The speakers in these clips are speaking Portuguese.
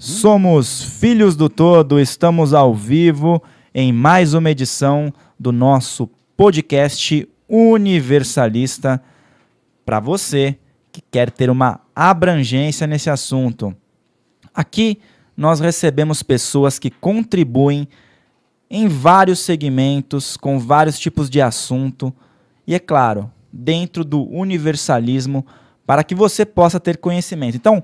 Somos filhos do todo, estamos ao vivo em mais uma edição do nosso podcast universalista para você que quer ter uma abrangência nesse assunto. Aqui nós recebemos pessoas que contribuem em vários segmentos, com vários tipos de assunto e, é claro, dentro do universalismo para que você possa ter conhecimento. Então,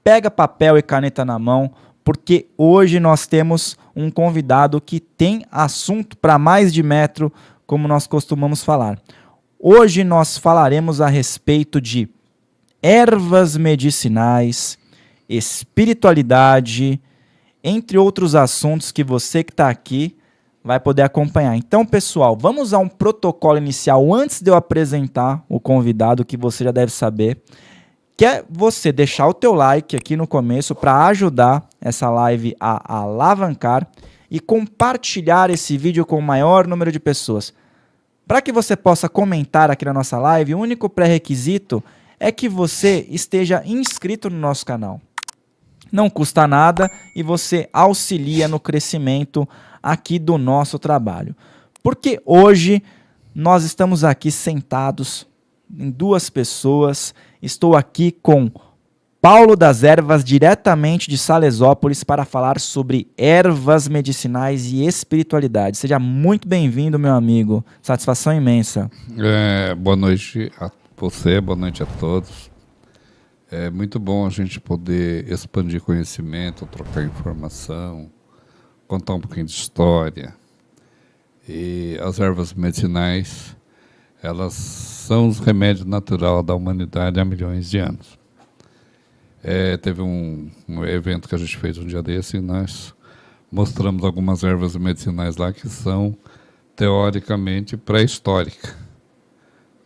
pega papel e caneta na mão, porque hoje nós temos um convidado que tem assunto para mais de metro, como nós costumamos falar. Hoje nós falaremos a respeito de ervas medicinais, espiritualidade, entre outros assuntos que você que está aqui vai poder acompanhar. Então, pessoal, vamos a um protocolo inicial antes de eu apresentar o convidado, que você já deve saber, que é você deixar o teu like aqui no começo para ajudar essa live a alavancar e compartilhar esse vídeo com o maior número de pessoas. Para que você possa comentar aqui na nossa live, o único pré-requisito é que você esteja inscrito no nosso canal. Não custa nada e você auxilia no crescimento aqui do nosso trabalho. Porque hoje nós estamos aqui sentados em duas pessoas. Estou aqui com Paulo das Ervas, diretamente de Salesópolis, para falar sobre ervas medicinais e espiritualidade. Seja muito bem-vindo, meu amigo. Satisfação imensa. Boa noite a você, boa noite a todos. É muito bom a gente poder expandir conhecimento, trocar informação, contar um pouquinho de história. E as ervas medicinais, elas são os remédios naturais da humanidade há milhões de anos. Teve um evento que a gente fez um dia desse e nós mostramos algumas ervas medicinais lá que são teoricamente pré-históricas,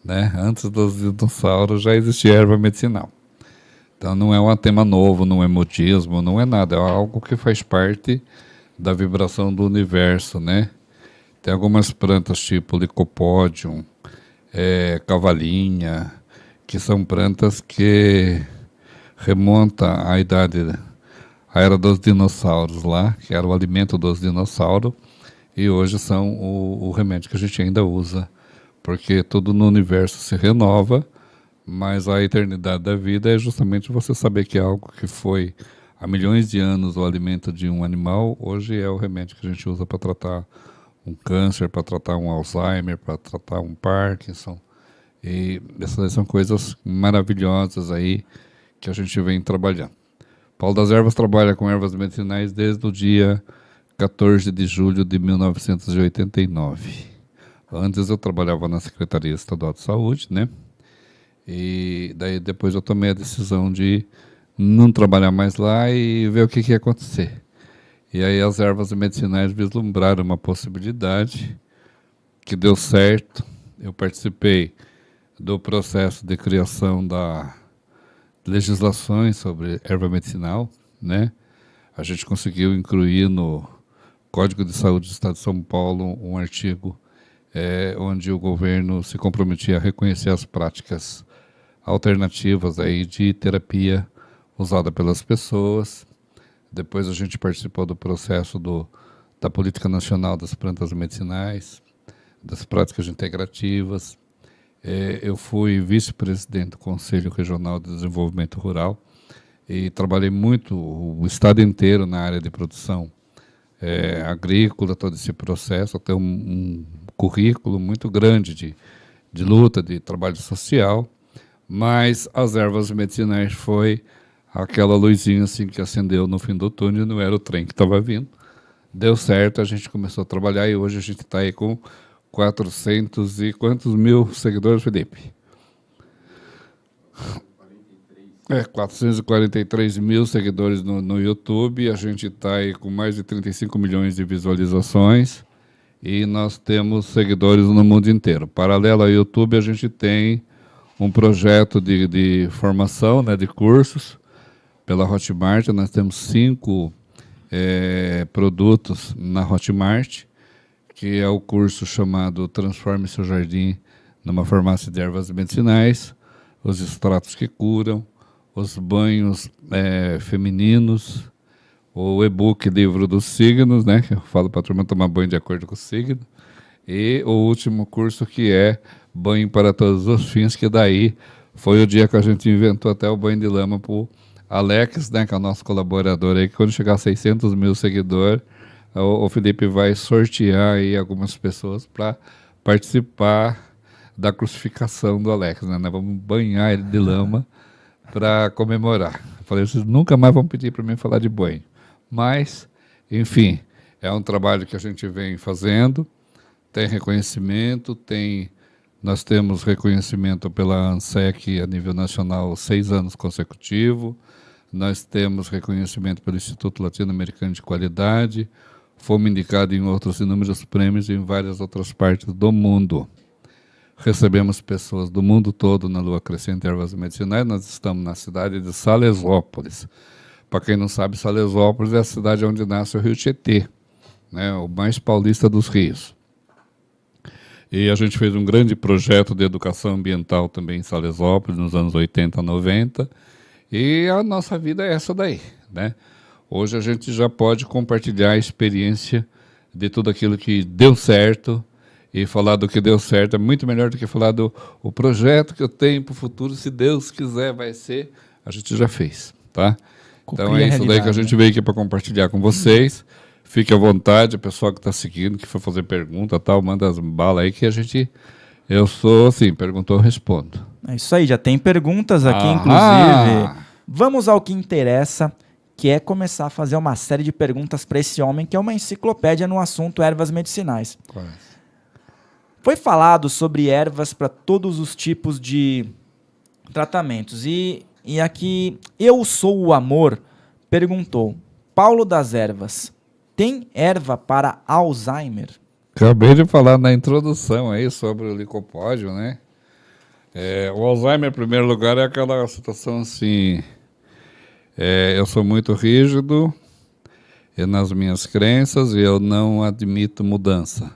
né? Antes dos dinossauros já existia erva medicinal. Então não é um tema novo, não é modismo, não é nada, é algo que faz parte da vibração do universo, né? Tem algumas plantas tipo Lycopodium, cavalinha, que são plantas que remontam à era dos dinossauros lá, que era o alimento dos dinossauros, e hoje são o remédio que a gente ainda usa, porque tudo no universo se renova, mas a eternidade da vida é justamente você saber que algo que foi há milhões de anos o alimento de um animal, hoje é o remédio que a gente usa para tratar um câncer, para tratar um Alzheimer, para tratar um Parkinson. E essas são coisas maravilhosas aí que a gente vem trabalhando. Paulo das Ervas trabalha com ervas medicinais desde o dia 14 de julho de 1989. Antes eu trabalhava na Secretaria Estadual de Saúde, né? E daí depois eu tomei a decisão de não trabalhar mais lá e ver o que ia acontecer. E aí as ervas medicinais vislumbraram uma possibilidade que deu certo. Eu participei do processo de criação da legislações sobre erva medicinal, né? A gente conseguiu incluir no Código de Saúde do Estado de São Paulo um artigo onde o governo se comprometia a reconhecer as práticas alternativas aí de terapia usada pelas pessoas. Depois a gente participou do processo da Política Nacional das Plantas Medicinais, das práticas integrativas. Eu fui vice-presidente do Conselho Regional de Desenvolvimento Rural e trabalhei muito o estado inteiro na área de produção agrícola, todo esse processo, até um currículo muito grande de luta, de trabalho social. Mas as ervas medicinais foi aquela luzinha assim que acendeu no fim do túnel, não era o trem que estava vindo. Deu certo, a gente começou a trabalhar e hoje a gente está aí com 400 e quantos mil seguidores, Felipe? 443 mil seguidores no YouTube, a gente está aí com mais de 35 milhões de visualizações e nós temos seguidores no mundo inteiro. Paralelo ao YouTube, a gente tem um projeto de formação, né, de cursos pela Hotmart. Nós temos 5 produtos na Hotmart, que é o curso chamado Transforme Seu Jardim numa Farmácia de Ervas Medicinais, os extratos que curam, os banhos femininos, o e-book Livro dos Signos, né? Que eu falo para a turma tomar banho de acordo com o signo. E o último curso que é Banho para Todos os Fins, que daí foi o dia que a gente inventou até o banho de lama para o Alex, né? Que é o nosso colaborador aí, que quando chegar a 600 mil seguidores, o Felipe vai sortear aí algumas pessoas para participar da crucificação do Alex, né? Nós vamos banhar ele de lama para comemorar. Eu falei, vocês nunca mais vão pedir para mim falar de banho. Mas, enfim, é um trabalho que a gente vem fazendo, tem reconhecimento, nós temos reconhecimento pela ANSEC a nível nacional 6 anos consecutivos, nós temos reconhecimento pelo Instituto Latino-Americano de Qualidade, fomos indicados em outros inúmeros prêmios em várias outras partes do mundo. Recebemos pessoas do mundo todo na Lua Crescente Ervas Medicinais. Nós estamos na cidade de Salesópolis. Para quem não sabe, Salesópolis é a cidade onde nasce o Rio Tietê, né, o mais paulista dos rios. E a gente fez um grande projeto de educação ambiental também em Salesópolis, nos anos 80, 90. E a nossa vida é essa daí, né? Hoje a gente já pode compartilhar a experiência de tudo aquilo que deu certo, e falar do que deu certo é muito melhor do que falar do o projeto que eu tenho para o futuro, se Deus quiser vai ser, a gente já fez, tá? Então é isso daí que a gente veio aqui para compartilhar com vocês. Fique à vontade, o pessoal que está seguindo, que for fazer pergunta, tal, manda as balas aí que eu sou assim, perguntou, eu respondo. É isso aí, já tem perguntas aqui, inclusive. Vamos ao que interessa, que é começar a fazer uma série de perguntas para esse homem, que é uma enciclopédia no assunto ervas medicinais. Quase. Foi falado sobre ervas para todos os tipos de tratamentos. E aqui, Eu Sou o Amor perguntou, Paulo das Ervas, tem erva para Alzheimer? Acabei de falar na introdução aí sobre o licopódio, né? O Alzheimer, em primeiro lugar, é aquela situação assim, eu sou muito rígido nas minhas crenças e eu não admito mudança.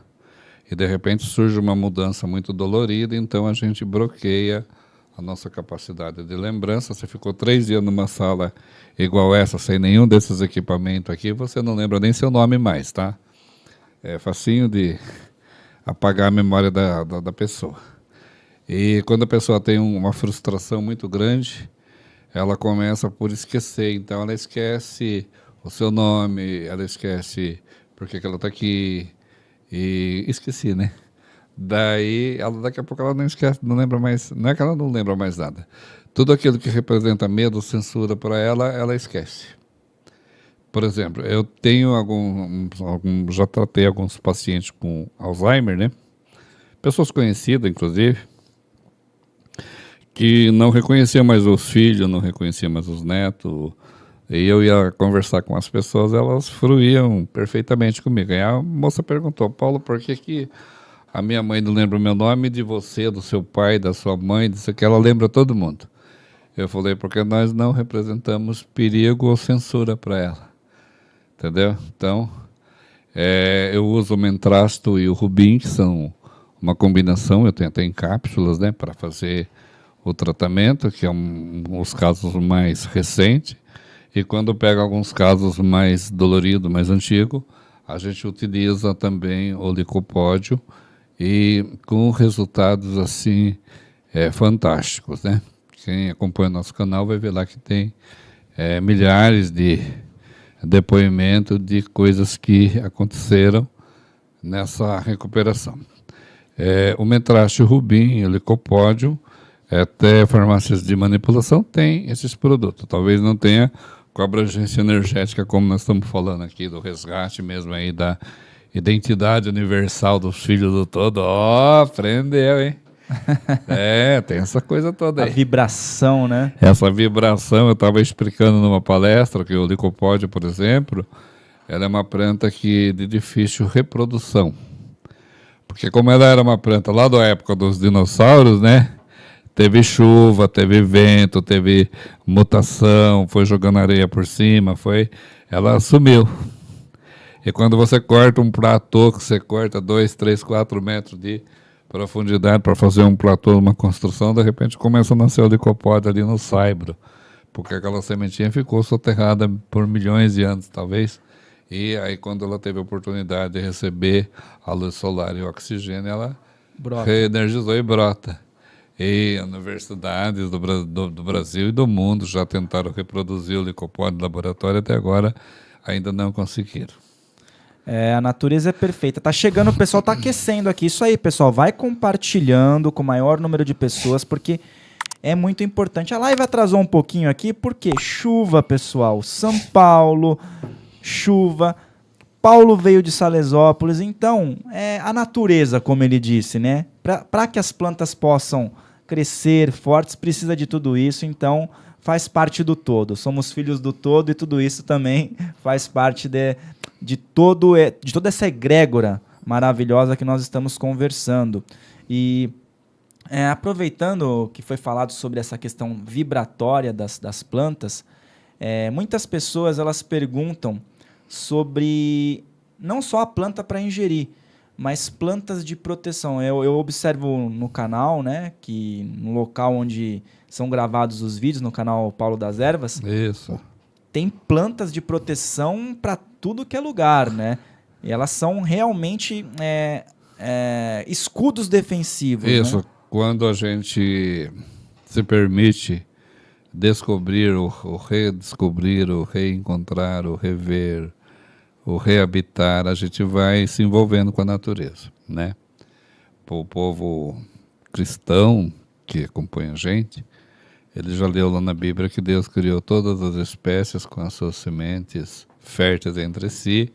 E de repente surge uma mudança muito dolorida, então a gente bloqueia a nossa capacidade de lembrança. Você ficou 3 dias numa sala igual essa, sem nenhum desses equipamentos aqui, você não lembra nem seu nome mais, tá? É facinho de apagar a memória da pessoa. E quando a pessoa tem uma frustração muito grande, ela começa por esquecer. Então ela esquece o seu nome, ela esquece por que ela está aqui. E esqueci, né? Daí, daqui a pouco ela não esquece, não lembra mais, não é que ela não lembra mais nada. Tudo aquilo que representa medo, censura para ela esquece. Por exemplo, eu tenho já tratei alguns pacientes com Alzheimer, né? Pessoas conhecidas, inclusive, que não reconheciam mais os filhos, não reconheciam mais os netos. E eu ia conversar com as pessoas, elas fruíam perfeitamente comigo. Aí a moça perguntou, Paulo, por que a minha mãe não lembra o meu nome, de você, do seu pai, da sua mãe, disso que ela lembra todo mundo? Eu falei, porque nós não representamos perigo ou censura para ela. Entendeu? Então, eu uso o mentrasto e o rubim, que são uma combinação, eu tenho até em cápsulas, né, para fazer o tratamento, que é os casos mais recentes. E quando pega alguns casos mais doloridos, mais antigos, a gente utiliza também o licopódio e com resultados assim fantásticos, né? Quem acompanha o nosso canal vai ver lá que tem milhares de depoimentos de coisas que aconteceram nessa recuperação. O mentraste, o rubim e o licopódio, até farmácias de manipulação tem esses produtos. Talvez não tenha com a abrangência energética, como nós estamos falando aqui, do resgate mesmo aí da identidade universal dos filhos do todo. Aprendeu, hein? Tem essa coisa toda aí. A vibração, né? Essa vibração, eu estava explicando numa palestra que o licopódio, por exemplo, ela é uma planta de difícil reprodução. Porque como ela era uma planta lá da época dos dinossauros, né? Teve chuva, teve vento, teve mutação, foi jogando areia por cima, ela sumiu. E quando você corta um platô, que você corta 2, 3, 4 metros de profundidade para fazer um platô, uma construção, de repente começa a nascer o licopódio ali no saibro. porque aquela sementinha ficou soterrada por milhões de anos, talvez. E aí, quando ela teve a oportunidade de receber a luz solar e o oxigênio, ela reenergizou e brota. E universidades do Brasil e do mundo já tentaram reproduzir o licopode no laboratório, até agora ainda não conseguiram. A natureza é perfeita. Tá chegando, o pessoal tá aquecendo aqui. Isso aí, pessoal. Vai compartilhando com o maior número de pessoas, porque é muito importante. A live atrasou um pouquinho aqui, porque chuva, pessoal. São Paulo, chuva. Paulo veio de Salesópolis. Então, é a natureza, como ele disse, né? Para que as plantas possam crescer fortes, precisa de tudo isso. Então, faz parte do todo. Somos filhos do todo e tudo isso também faz parte de toda essa egrégora maravilhosa que nós estamos conversando. E aproveitando que foi falado sobre essa questão vibratória das plantas, muitas pessoas elas perguntam sobre não só a planta para ingerir, mas plantas de proteção. Eu observo no canal, né, que no local onde são gravados os vídeos, no canal Paulo das Ervas, Isso. tem plantas de proteção para tudo que é lugar, né? E elas são realmente escudos defensivos. Isso. Né? Quando a gente se permite descobrir, o redescobrir, o reencontrar, o rever, o reabitar, a gente vai se envolvendo com a natureza, né? O povo cristão que acompanha a gente, ele já leu lá na Bíblia que Deus criou todas as espécies com as suas sementes férteis entre si,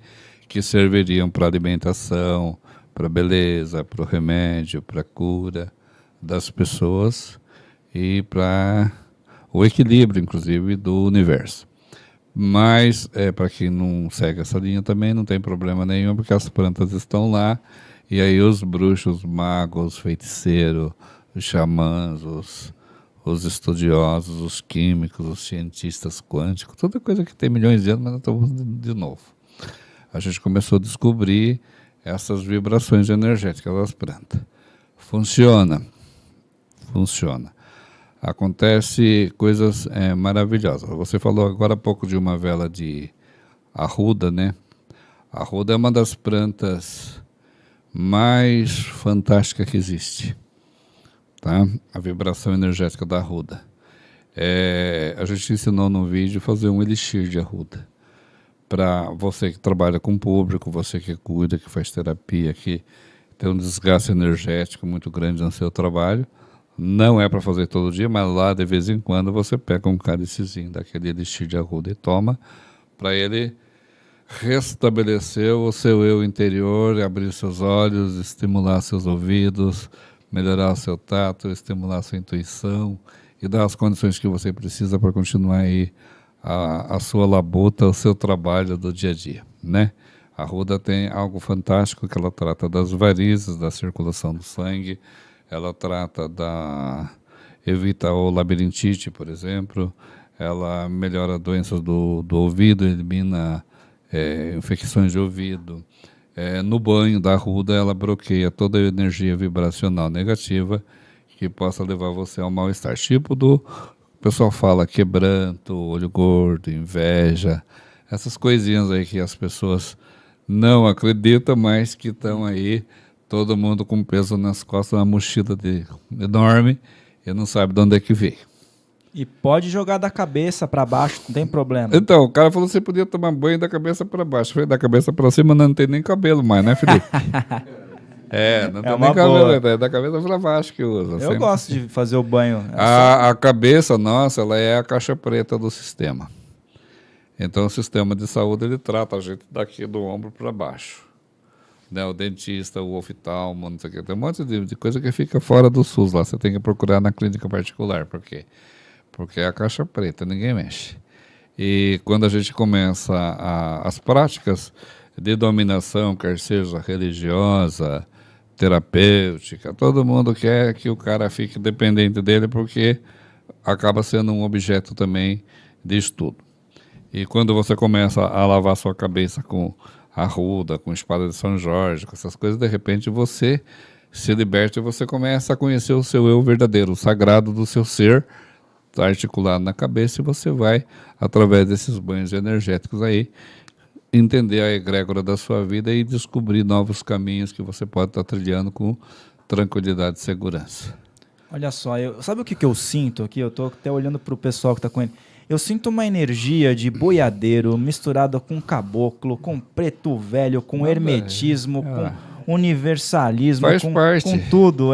que serviriam para alimentação, para beleza, para o remédio, para a cura das pessoas e para o equilíbrio, inclusive, do universo. Mas, para quem não segue essa linha também, não tem problema nenhum, porque as plantas estão lá, e aí os bruxos, os magos, os feiticeiros, os xamãs, os estudiosos, os químicos, os cientistas quânticos, toda coisa que tem milhões de anos, mas nós estamos de novo. A gente começou a descobrir essas vibrações energéticas das plantas. Funciona. Acontece coisas maravilhosas. Você falou agora há pouco de uma vela de arruda, né? A arruda é uma das plantas mais fantásticas que existe, tá? A vibração energética da arruda. A gente ensinou no vídeo fazer um elixir de arruda. Para você que trabalha com público, você que cuida, que faz terapia, que tem um desgaste energético muito grande no seu trabalho. Não é para fazer todo dia, mas lá de vez em quando você pega um cálicezinho daquele elixir de arruda e toma, para ele restabelecer o seu eu interior, abrir seus olhos, estimular seus ouvidos, melhorar o seu tato, estimular a sua intuição e dar as condições que você precisa para continuar aí a sua labuta, o seu trabalho do dia a dia, né? A arruda tem algo fantástico que ela trata das varizes, da circulação do sangue. Ela trata evita o labirintite, por exemplo. Ela melhora doenças do ouvido, elimina infecções de ouvido. No banho da arruda, ela bloqueia toda a energia vibracional negativa que possa levar você ao mal-estar. Tipo o pessoal fala quebranto, olho gordo, inveja, essas coisinhas aí que as pessoas não acreditam, mas que estão aí. Todo mundo com peso nas costas, uma mochila enorme, e não sabe de onde é que veio. E pode jogar da cabeça para baixo, não tem problema. Então, o cara falou que você podia tomar banho da cabeça para baixo. Foi da cabeça para cima, não tem nem cabelo mais, né, Felipe? Não tem nem cabelo, é da cabeça para baixo que usa. Eu gosto de fazer o banho. A cabeça nossa, ela é a caixa preta do sistema. Então, o sistema de saúde, ele trata a gente daqui do ombro para baixo. Né, o dentista, o oftalmo, não sei o que, tem um monte de coisa que fica fora do SUS lá. Você tem que procurar na clínica particular. Por quê? Porque é a caixa preta, ninguém mexe. E quando a gente começa as práticas de dominação, quer seja religiosa, terapêutica, todo mundo quer que o cara fique dependente dele, porque acaba sendo um objeto também de estudo. E quando você começa a lavar sua cabeça com arruda, com espada de São Jorge, com essas coisas, de repente você se liberta e você começa a conhecer o seu eu verdadeiro, o sagrado do seu ser, articulado na cabeça e você vai, através desses banhos energéticos aí, entender a egrégora da sua vida e descobrir novos caminhos que você pode estar trilhando com tranquilidade e segurança. Olha só, sabe o que eu sinto aqui? Eu tô até olhando pro pessoal que tá com ele. Eu sinto uma energia de boiadeiro misturada com caboclo, com preto velho, com hermetismo, com universalismo, com tudo.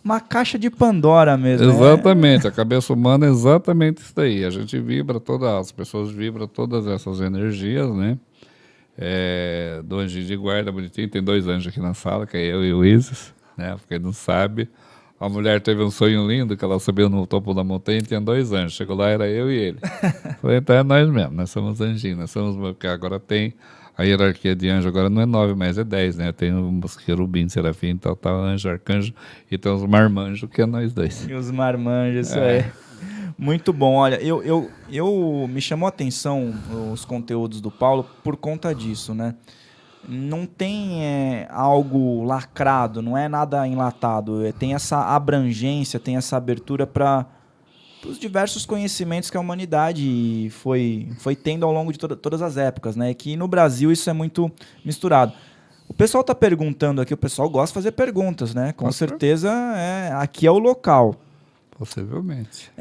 Uma caixa de Pandora mesmo. Exatamente, a cabeça humana é exatamente isso daí. A gente vibra as pessoas vibram todas essas energias, né? Do anjinho de guarda, bonitinho, tem 2 anjos aqui na sala, que é eu e o Isis, né? Porque não sabe. A mulher teve um sonho lindo, que ela subiu no topo da montanha e tinha 2 anjos. Chegou lá, era eu e ele. Falei, então é nós mesmo, nós somos anjinhos, porque agora tem a hierarquia de anjo, agora não é 9, mas é 10, né? Tem os querubim, serafim, tal, anjo, arcanjo, e tem os marmanjos, que é nós 2. E os marmanjos, isso aí. Muito bom. Olha, me chamou a atenção os conteúdos do Paulo por conta disso, né? Não tem algo lacrado, não é nada enlatado. Tem essa abrangência, tem essa abertura para os diversos conhecimentos que a humanidade foi tendo ao longo de todas as épocas, né? Que no Brasil isso é muito misturado. O pessoal está perguntando aqui, o pessoal gosta de fazer perguntas, né? Com certeza aqui é o local. Possivelmente.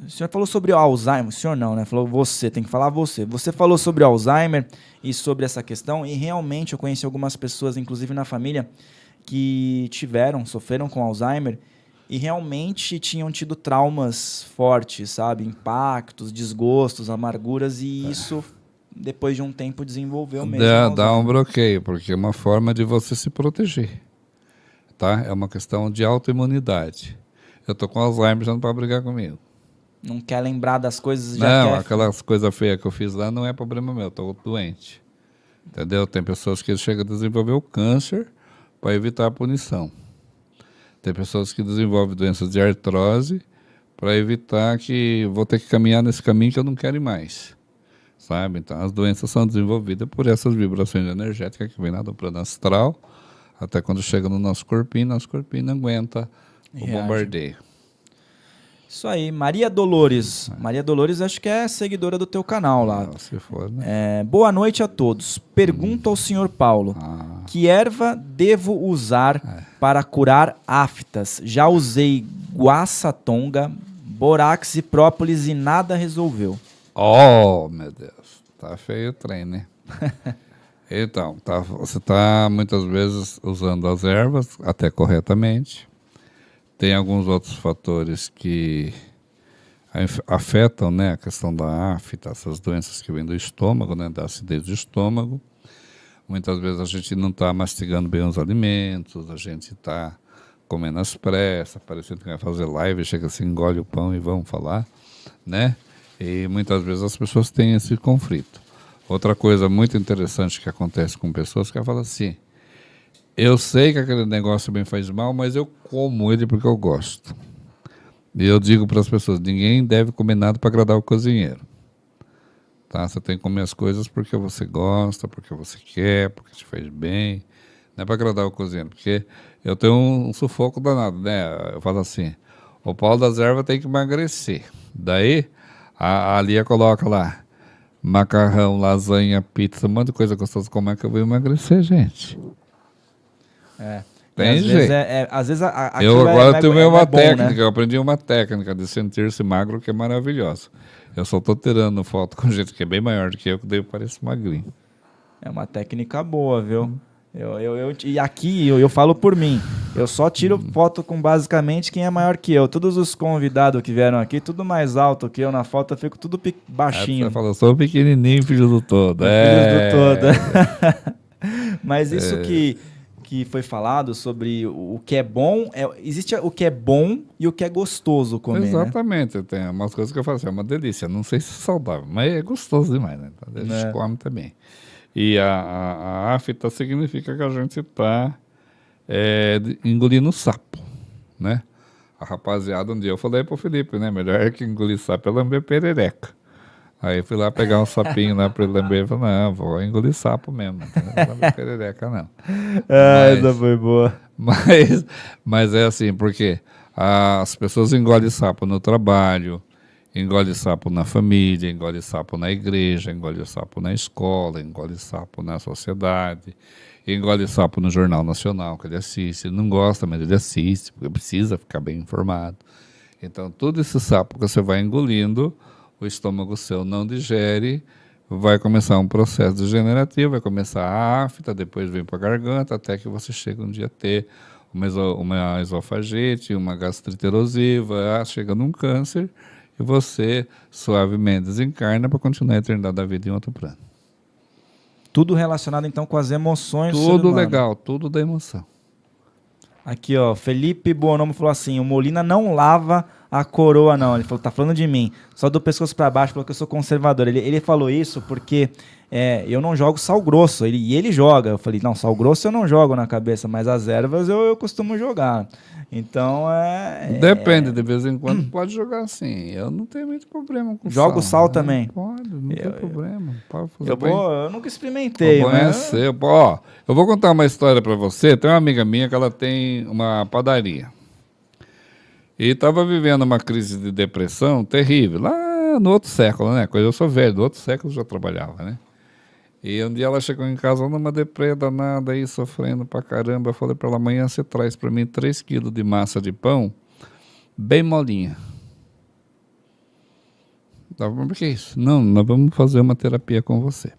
O senhor falou sobre o Alzheimer, o senhor não, né? Falou você, tem que falar você. Você falou sobre o Alzheimer e sobre essa questão, e realmente eu conheci algumas pessoas, inclusive na família, que sofreram com Alzheimer e realmente tinham tido traumas fortes, sabe? Impactos, desgostos, amarguras, e isso, depois de um tempo, desenvolveu mesmo. Dá um bloqueio, porque é uma forma de você se proteger, tá? É uma questão de autoimunidade. Eu tô com Alzheimer, já não pode brigar comigo. Não quer lembrar das coisas? Aquelas coisas feias que eu fiz lá não é problema meu, eu tô doente. Entendeu? Tem pessoas que chegam a desenvolver o câncer para evitar a punição. Tem pessoas que desenvolvem doenças de artrose para evitar que vou ter que caminhar nesse caminho que eu não quero ir mais. Sabe? Então, as doenças são desenvolvidas por essas vibrações energéticas que vêm lá do plano astral, até quando chega no nosso corpinho não aguenta o bombardeio. Isso aí, Maria Dolores. Maria Dolores acho que é seguidora do teu canal lá. Se for, né? Boa noite a todos. Pergunto ao senhor Paulo. Que erva devo usar para curar aftas? Já usei guaçatonga, borax e própolis e nada resolveu. Oh, meu Deus. Tá feio o trem, né? Então, você está muitas vezes usando as ervas até corretamente. Tem alguns outros fatores que afetam, né, a questão da afta, essas doenças que vêm do estômago, né, da acidez do estômago. Muitas vezes a gente não está mastigando bem os alimentos, a gente está comendo às pressas, parecendo que vai fazer live, chega assim, engole o pão e vamos falar, né? E muitas vezes as pessoas têm esse conflito. Outra coisa muito interessante que acontece com pessoas que falam assim, eu sei que aquele negócio me faz mal, mas eu como ele porque eu gosto. E eu digo para as pessoas, ninguém deve comer nada para agradar o cozinheiro. Tá? Você tem que comer as coisas porque você gosta, porque você quer, porque te faz bem. Não é para agradar o cozinheiro, porque eu tenho um sufoco danado, né? Eu falo assim, o Paulo das Ervas tem que emagrecer. Daí, a Lia coloca lá, macarrão, lasanha, pizza, um monte de coisa gostosa. Como é que eu vou emagrecer, gente? Tem jeito. Às vezes eu agora tenho uma técnica, né? Eu aprendi uma técnica de sentir-se magro que é maravilhosa. Eu só estou tirando foto com gente que é bem maior do que eu, que daí eu pareço magrinho. É uma técnica boa, viu? E aqui eu falo por mim. Eu só tiro foto com basicamente quem é maior que eu. Todos os convidados que vieram aqui, tudo mais alto que eu na foto, eu fico tudo baixinho. Você falou, sou pequenininho, filho do todo. Filho do todo. Mas isso que foi falado sobre o que é bom, existe o que é bom e o que é gostoso comer, exatamente, né? Tem umas coisas que eu falo assim, é uma delícia, não sei se é saudável, mas é gostoso demais, né? Então, a gente come também. E a afta significa que a gente está engolindo sapo, né? A rapaziada, um dia eu falei pro Felipe, né? Melhor que engolir sapo é lamber perereca. Aí fui lá pegar um sapinho lá para ele lamber e falei, não, vou engolir sapo mesmo, não lamber perereca não. Essa foi boa. Mas é assim, porque As pessoas engolem sapo no trabalho, engolem sapo na família, engolem sapo na igreja, engolem sapo na escola, engolem sapo na sociedade, engolem sapo no Jornal Nacional que ele assiste. Ele não gosta, mas ele assiste, porque precisa ficar bem informado. Então, todo esse sapo que você vai engolindo, o estômago seu não digere, vai começar um processo degenerativo, vai começar a afta, depois vem para a garganta, até que você chega um dia a ter uma esofagite, uma gastrite erosiva, chega num câncer, e você suavemente desencarna para continuar a eternidade da vida em outro plano. Tudo relacionado, então, com as emoções do ser Tudo humano. legal, tudo da emoção. Aqui, ó, Felipe Bonomo falou assim, o Molina não lava a coroa, não. Ele falou, tá falando de mim. Só do pescoço para baixo, falou que eu sou conservador. Ele falou isso porque eu não jogo sal grosso. Ele joga. Eu falei, não, sal grosso eu não jogo na cabeça, mas as ervas eu costumo jogar. Então, Depende, de vez em quando pode jogar assim. Eu não tenho muito problema com jogo sal também? Pode, não tem problema. Pode fazer eu nunca experimentei, mas... Ó, eu vou contar uma história para você. Tem uma amiga minha que ela tem uma padaria. E estava vivendo uma crise de depressão terrível, lá no outro século, né? Eu sou velho, do outro século já trabalhava, né? E um dia ela chegou em casa numa deprê danada aí, sofrendo pra caramba. Eu falei para ela, amanhã você traz para mim 3 quilos de massa de pão, bem molinha. Por que isso? Não, nós vamos fazer uma terapia com você.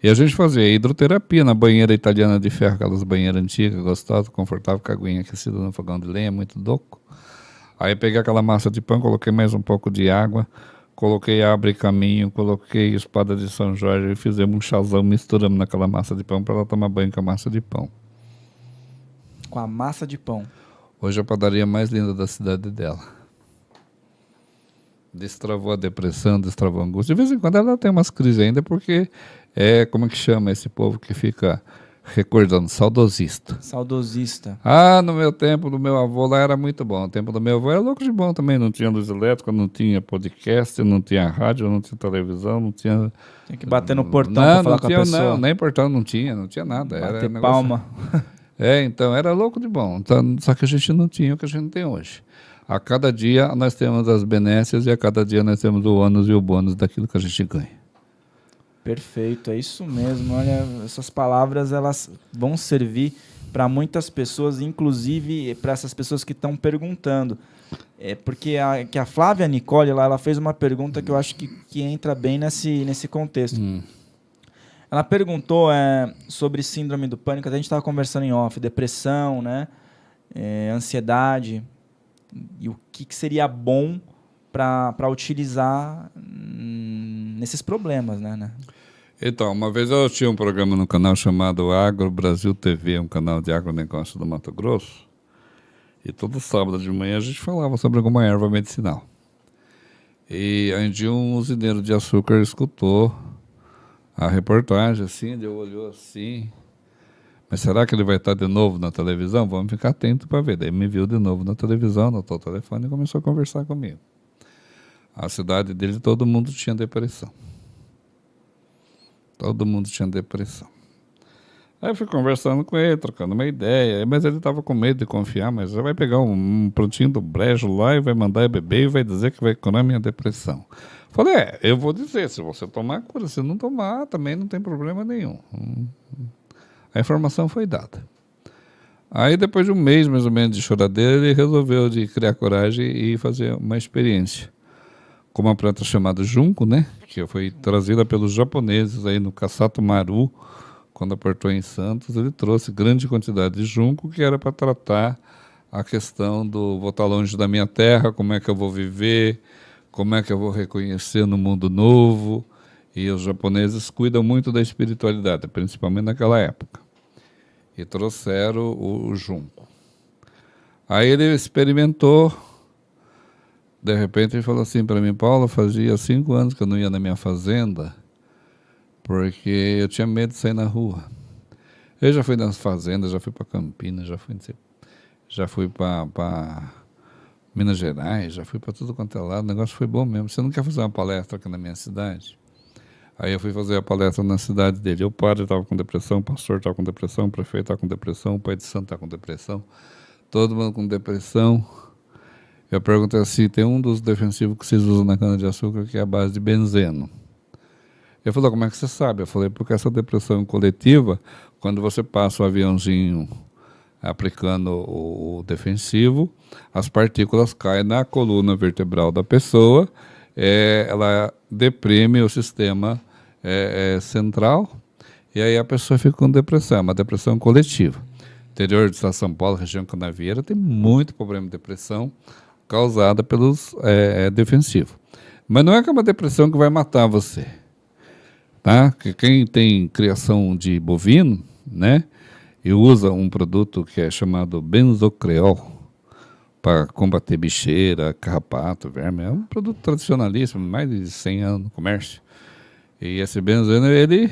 E a gente fazia hidroterapia na banheira italiana de ferro, aquelas banheiras antigas, gostosas, confortável, com a aguinha aquecida no fogão de lenha, muito doco. Aí peguei aquela massa de pão, coloquei mais um pouco de água, coloquei abre caminho, coloquei espada de São Jorge e fizemos um chazão, misturamos naquela massa de pão para ela tomar banho com a massa de pão. Com a massa de pão. Hoje a padaria mais linda da cidade dela. Destravou a depressão, destravou a angústia. De vez em quando ela tem umas crises ainda porque como é que chama esse povo que fica recordando? Saudosista. Saudosista. No meu tempo, do meu avô lá era muito bom. O tempo do meu avô era louco de bom também. Não tinha luz elétrica, não tinha podcast, não tinha rádio, não tinha televisão, não tinha... Tinha que bater no portão para falar com a pessoa. Não, nem portão não tinha nada. Bater era palma. Então era louco de bom. Então, só que a gente não tinha o que a gente tem hoje. A cada dia nós temos as benécias e a cada dia nós temos o ônus e o bônus daquilo que a gente ganha. Perfeito, é isso mesmo. Olha, essas palavras elas vão servir para muitas pessoas, inclusive para essas pessoas que estão perguntando. Porque a Flávia Nicole lá, ela fez uma pergunta que eu acho que entra bem nesse contexto. Ela perguntou sobre síndrome do pânico, a gente estava conversando em off, depressão, né? Ansiedade, e o que seria bom para utilizar nesses problemas, né? Então, uma vez eu tinha um programa no canal chamado Agro Brasil TV, um canal de agronegócio do Mato Grosso, e todo sábado de manhã a gente falava sobre alguma erva medicinal. E aí um dia um usineiro de açúcar escutou a reportagem, assim, ele olhou assim, mas será que ele vai estar de novo na televisão? Vamos ficar atento para ver. Daí me viu de novo na televisão, anotou o telefone e começou a conversar comigo. A cidade dele, todo mundo tinha depressão. Todo mundo tinha depressão. Aí eu fui conversando com ele, trocando uma ideia, mas ele estava com medo de confiar, mas você vai pegar um prontinho do brejo lá e vai mandar eu beber e vai dizer que vai curar minha depressão. Falei, eu vou dizer, se você tomar, cura. Se não tomar, também não tem problema nenhum. A informação foi dada. Aí depois de um mês, mais ou menos, de choradeira, ele resolveu de criar coragem e fazer uma experiência com uma planta chamada junco, né? Que foi trazida pelos japoneses aí no Kassato Maru, quando aportou em Santos. Ele trouxe grande quantidade de junco que era para tratar a questão do vou estar longe da minha terra, como é que eu vou viver, como é que eu vou reconhecer no mundo novo. E os japoneses cuidam muito da espiritualidade, principalmente naquela época. E trouxeram o junco. Aí ele experimentou. De repente ele falou assim para mim, Paulo, fazia 5 anos que eu não ia na minha fazenda, porque eu tinha medo de sair na rua. Eu já fui nas fazendas, já fui para Campinas, já fui para Minas Gerais, já fui para tudo quanto é lado, o negócio foi bom mesmo. Você não quer fazer uma palestra aqui na minha cidade? Aí eu fui fazer a palestra na cidade dele. O padre estava com depressão, o pastor estava com depressão, o prefeito estava com depressão, o pai de santo estava com depressão, todo mundo com depressão. Eu perguntei assim, tem um dos defensivos que vocês usam na cana-de-açúcar que é a base de benzeno. Ele falou, como é que você sabe? Eu falei, porque essa depressão coletiva, quando você passa o aviãozinho aplicando o defensivo, as partículas caem na coluna vertebral da pessoa, ela deprime o sistema central, e aí a pessoa fica com depressão, uma depressão coletiva. Interior de São Paulo, região canavieira, tem muito problema de depressão causada pelos defensivos. Mas não é que é uma depressão que vai matar você. Tá? Que quem tem criação de bovino, né, e usa um produto que é chamado benzocreol para combater bicheira, carrapato, verme, é um produto tradicionalíssimo, mais de 100 anos no comércio. E esse benzeno, ele,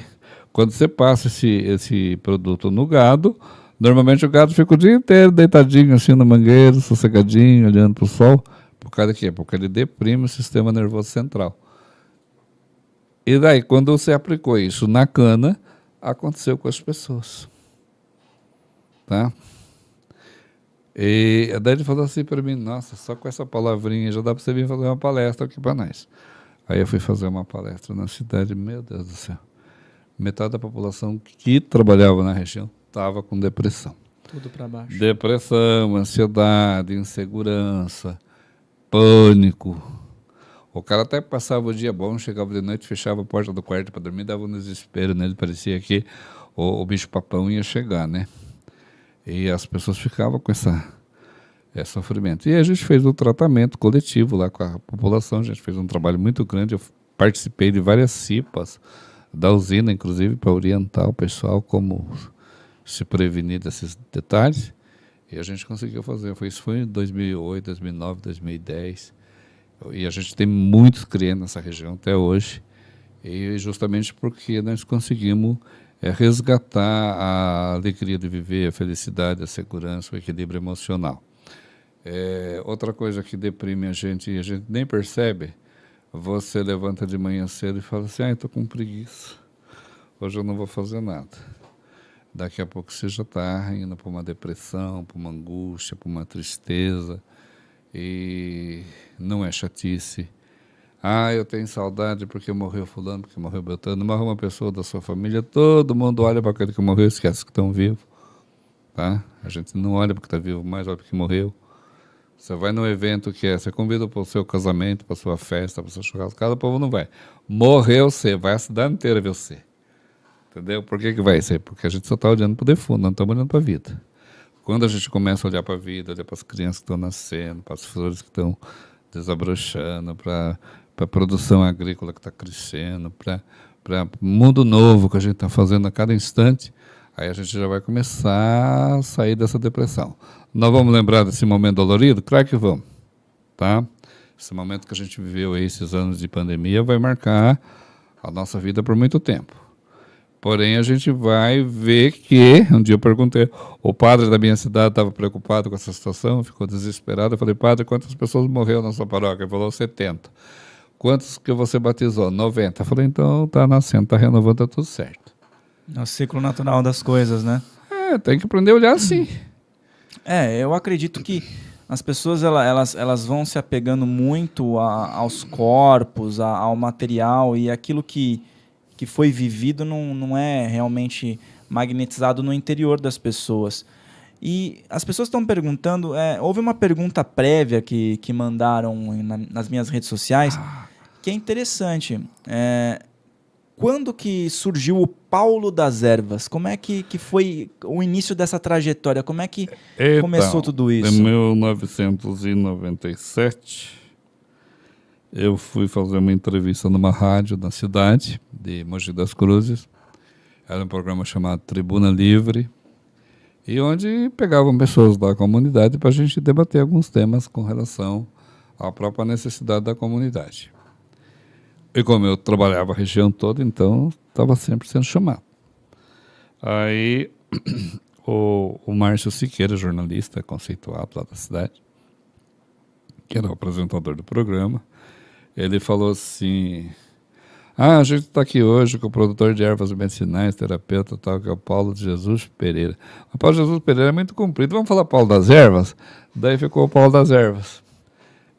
quando você passa esse produto no gado, normalmente o gado fica o dia inteiro deitadinho assim no mangueiro, sossegadinho, olhando para o sol. Por causa de quê? Porque ele deprime o sistema nervoso central. E daí, quando você aplicou isso na cana, aconteceu com as pessoas. Tá? E daí ele falou assim para mim, nossa, só com essa palavrinha já dá para você vir fazer uma palestra aqui para nós. Aí eu fui fazer uma palestra na cidade, meu Deus do céu. Metade da população que trabalhava na região estava com depressão. Tudo para baixo. Depressão, ansiedade, insegurança, pânico. O cara até passava o dia bom, chegava de noite, fechava a porta do quarto para dormir, dava um desespero nele, parecia que o bicho-papão ia chegar, né? E as pessoas ficavam com esse sofrimento. E a gente fez um tratamento coletivo lá com a população, a gente fez um trabalho muito grande, eu participei de várias CIPAs da usina, inclusive, para orientar o pessoal como se prevenir desses detalhes, e a gente conseguiu fazer. Isso foi em 2008, 2009, 2010, e a gente tem muitos clientes nessa região até hoje, e justamente porque nós conseguimos resgatar a alegria de viver, a felicidade, a segurança, o equilíbrio emocional. Outra coisa que deprime a gente e a gente nem percebe, você levanta de manhã cedo e fala assim, estou com preguiça, hoje eu não vou fazer nada. Daqui a pouco você já está indo para uma depressão, para uma angústia, para uma tristeza, e não é chatice. Eu tenho saudade porque morreu fulano, porque morreu Beltrano, morreu uma pessoa da sua família, todo mundo olha para aquele que morreu e esquece que estão vivos. Tá? A gente não olha porque está vivo, mais olha porque morreu. Você vai num evento você convida para o seu casamento, para a sua festa, para o seu churrasco, o povo não vai. Morreu você, vai a cidade inteira ver você. Entendeu? Por que vai ser? Porque a gente só está olhando para o defunto, não estamos olhando para a vida. Quando a gente começa a olhar para a vida, olhar para as crianças que estão nascendo, para as flores que estão desabrochando, para a produção agrícola que está crescendo, para o mundo novo que a gente está fazendo a cada instante, aí a gente já vai começar a sair dessa depressão. Nós vamos lembrar desse momento dolorido? Claro que vamos. Tá? Esse momento que a gente viveu aí, esses anos de pandemia, vai marcar a nossa vida por muito tempo. Porém, a gente vai ver que, um dia eu perguntei, o padre da minha cidade estava preocupado com essa situação, ficou desesperado. Eu falei, padre, quantas pessoas morreram na sua paróquia? Ele falou, 70. Quantos que você batizou? 90. Eu falei, então está nascendo, está renovando, está tudo certo. É o ciclo natural das coisas, né? Tem que aprender a olhar assim. Eu acredito que as pessoas elas vão se apegando muito aos corpos, ao material, e aquilo que foi vivido não é realmente magnetizado no interior das pessoas. E as pessoas estão perguntando, houve uma pergunta prévia que mandaram nas minhas redes sociais, que é interessante. Quando que surgiu o Paulo das Ervas? Como é que foi o início dessa trajetória? Como é que começou tudo isso? Em 1997... eu fui fazer uma entrevista numa rádio na cidade de Mogi das Cruzes. Era um programa chamado Tribuna Livre, e onde pegavam pessoas da comunidade para a gente debater alguns temas com relação à própria necessidade da comunidade. E como eu trabalhava a região toda, então estava sempre sendo chamado. Aí o Márcio Siqueira, jornalista conceituado lá da cidade, que era o apresentador do programa, ele falou assim, a gente está aqui hoje com o produtor de ervas medicinais, terapeuta, tal, que é o Paulo de Jesus Pereira. O Paulo de Jesus Pereira é muito comprido, vamos falar Paulo das Ervas? Daí ficou o Paulo das Ervas.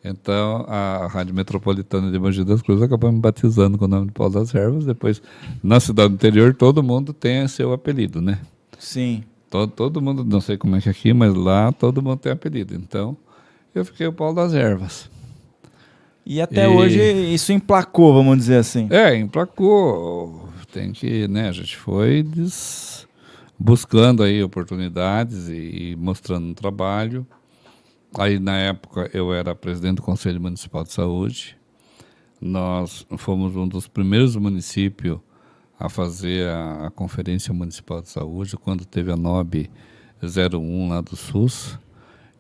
Então, a Rádio Metropolitana de Mogi das Cruzes acabou me batizando com o nome de Paulo das Ervas. Depois, na cidade do interior, todo mundo tem seu apelido, né? Sim. Todo mundo, não sei como é que é aqui, mas lá todo mundo tem apelido. Então, eu fiquei o Paulo das Ervas. E até hoje isso emplacou, vamos dizer assim. Emplacou. Tem que, né? A gente foi buscando aí oportunidades e mostrando um trabalho. Aí, na época, eu era presidente do Conselho Municipal de Saúde. Nós fomos um dos primeiros municípios a fazer a Conferência Municipal de Saúde, quando teve a NOB 01 lá do SUS.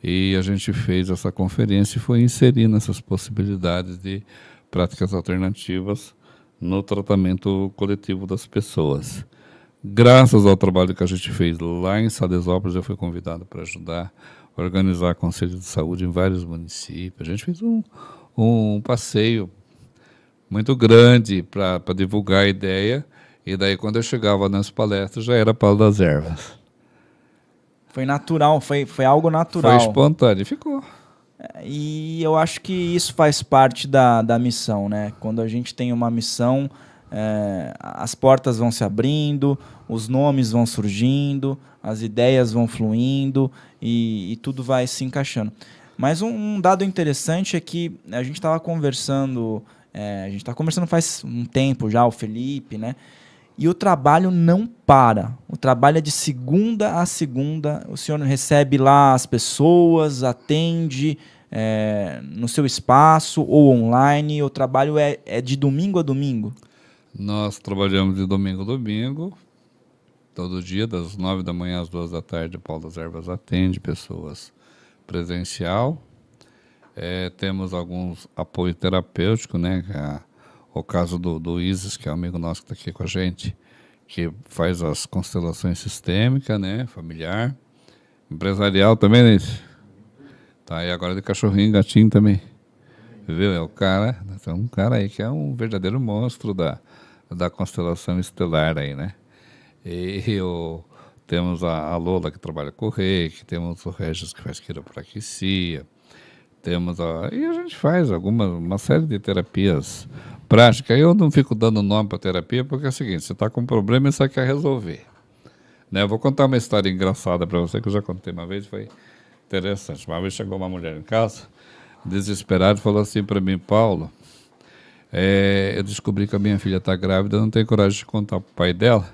E a gente fez essa conferência e foi inserindo essas possibilidades de práticas alternativas no tratamento coletivo das pessoas. Graças ao trabalho que a gente fez lá em Salesópolis, eu fui convidado para ajudar a organizar conselho de saúde em vários municípios. A gente fez um passeio muito grande para divulgar a ideia, e daí quando eu chegava nas palestras já era Paulo das Ervas. Foi natural, foi algo natural. Foi espontâneo, ficou. E eu acho que isso faz parte da missão, né? Quando a gente tem uma missão, as portas vão se abrindo, os nomes vão surgindo, as ideias vão fluindo e tudo vai se encaixando. Mas um dado interessante é que a gente estava conversando, faz um tempo já, o Felipe, né? E o trabalho não para. O trabalho é de segunda a segunda. O senhor recebe lá as pessoas, atende no seu espaço ou online. O trabalho é de domingo a domingo? Nós trabalhamos de domingo a domingo, todo dia, das 9 da manhã às 2 da tarde. O Paulo das Ervas atende pessoas presencial. Temos alguns apoio terapêutico, né? O caso do Isis, que é um amigo nosso que está aqui com a gente, que faz as constelações sistêmicas, né? Familiar. Empresarial também, né? Tá, e agora de cachorrinho e gatinho também. Viu? É um cara aí que é um verdadeiro monstro da constelação estelar aí, né? Temos a Lola, que trabalha com o Reiki, temos o Regis, que faz quiropraxia, e a gente faz uma série de terapias práticas. Eu não fico dando nome para terapia, porque é o seguinte, você está com um problema e você quer resolver. Né? Eu vou contar uma história engraçada para você, que eu já contei uma vez, foi interessante. Uma vez chegou uma mulher em casa, desesperada, e falou assim para mim: Paulo, eu descobri que a minha filha está grávida, eu não tenho coragem de contar para o pai dela,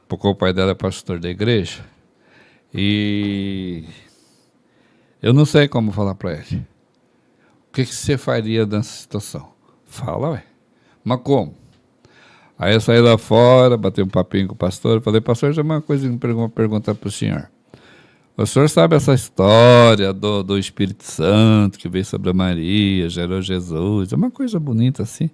porque o pai dela é pastor da igreja, e eu não sei como falar para ele. O que você faria nessa situação? Fala, ué. Mas como? Aí eu saí lá fora, bati um papinho com o pastor, falei: pastor, já é uma coisa que eu perguntar para o senhor. O senhor sabe essa história do Espírito Santo que veio sobre a Maria, gerou Jesus, é uma coisa bonita assim.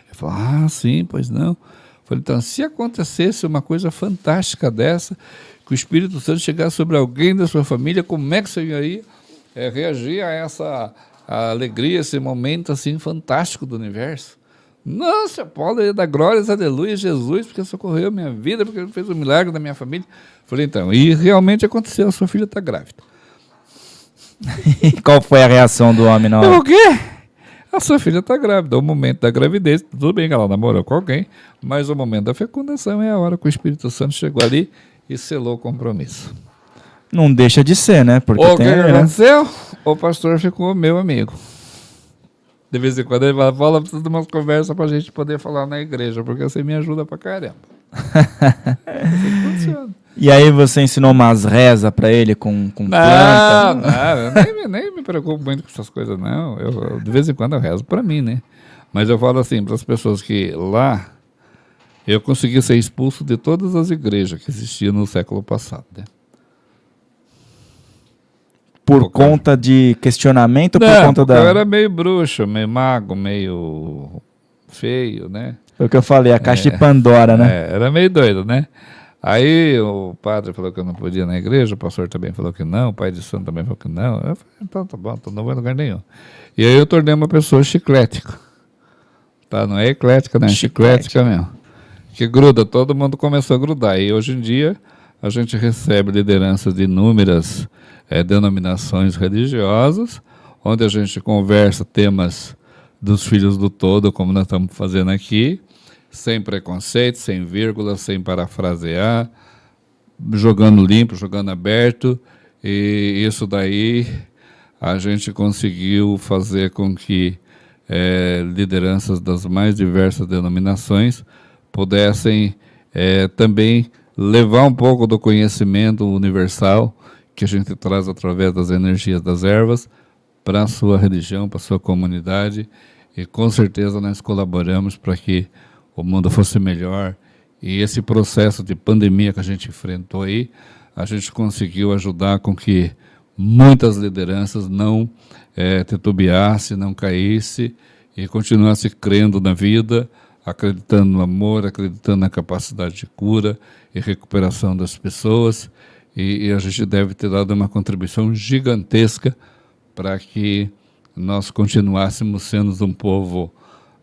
Ele falou: sim, pois não. Eu falei: então, se acontecesse uma coisa fantástica dessa, que o Espírito Santo chegasse sobre alguém da sua família, como é que você ia reagir a essa alegria, esse momento assim fantástico do universo? Nossa, Paulo, ia dar glórias, aleluia, Jesus, porque socorreu a minha vida, porque ele fez um milagre na minha família. Falei: então, e realmente aconteceu, a sua filha está grávida. E qual foi a reação do homem na hora? O quê? A sua filha está grávida. O momento da gravidez, tudo bem que ela namorou com alguém, mas o momento da fecundação é a hora que o Espírito Santo chegou ali e selou o compromisso. Não deixa de ser, né? Porque o que aconteceu? O pastor ficou meu amigo. De vez em quando ele fala: Paulo, preciso de umas conversas pra gente poder falar na igreja, porque você me ajuda pra caramba. Assim funciona. E aí você ensinou umas rezas pra ele com planta? Não, eu nem me preocupo muito com essas coisas, não. Eu, de vez em quando eu rezo pra mim, né? Mas eu falo assim para as pessoas que lá eu consegui ser expulso de todas as igrejas que existiam no século passado, né? Por conta de questionamento ou não, por conta da... eu era meio bruxo, meio mago, meio feio, né? Foi o que eu falei, a caixa de Pandora, né? Era meio doido, né? Aí o padre falou que eu não podia ir na igreja, o pastor também falou que não, o pai de santo também falou que não. Eu falei: então tá bom, então não vou em lugar nenhum. E aí eu tornei uma pessoa chiclética. Tá? Não é eclética, né? Chiclética mesmo. Que gruda, todo mundo começou a grudar. E hoje em dia a gente recebe lideranças de inúmeras denominações religiosas, onde a gente conversa temas dos filhos do todo, como nós estamos fazendo aqui, sem preconceito, sem vírgula, sem parafrasear, jogando limpo, jogando aberto, e isso daí a gente conseguiu fazer com que lideranças das mais diversas denominações pudessem também levar um pouco do conhecimento universal que a gente traz através das energias das ervas para a sua religião, para a sua comunidade, e com certeza nós colaboramos para que o mundo fosse melhor. E esse processo de pandemia que a gente enfrentou aí, a gente conseguiu ajudar com que muitas lideranças não titubeassem, não caíssem e continuassem crendo na vida, acreditando no amor, acreditando na capacidade de cura e recuperação das pessoas. E a gente deve ter dado uma contribuição gigantesca para que nós continuássemos sendo um povo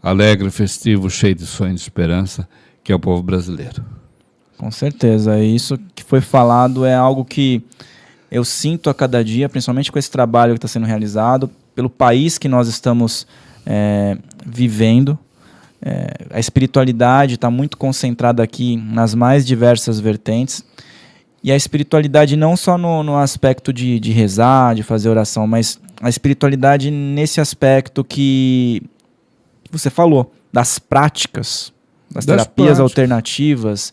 alegre, festivo, cheio de sonho e de esperança, que é o povo brasileiro. Com certeza, isso que foi falado é algo que eu sinto a cada dia, principalmente com esse trabalho que está sendo realizado, pelo país que nós estamos vivendo. A espiritualidade está muito concentrada aqui nas mais diversas vertentes, e a espiritualidade não só no aspecto de rezar, de fazer oração, mas a espiritualidade nesse aspecto que você falou, das práticas, das terapias alternativas,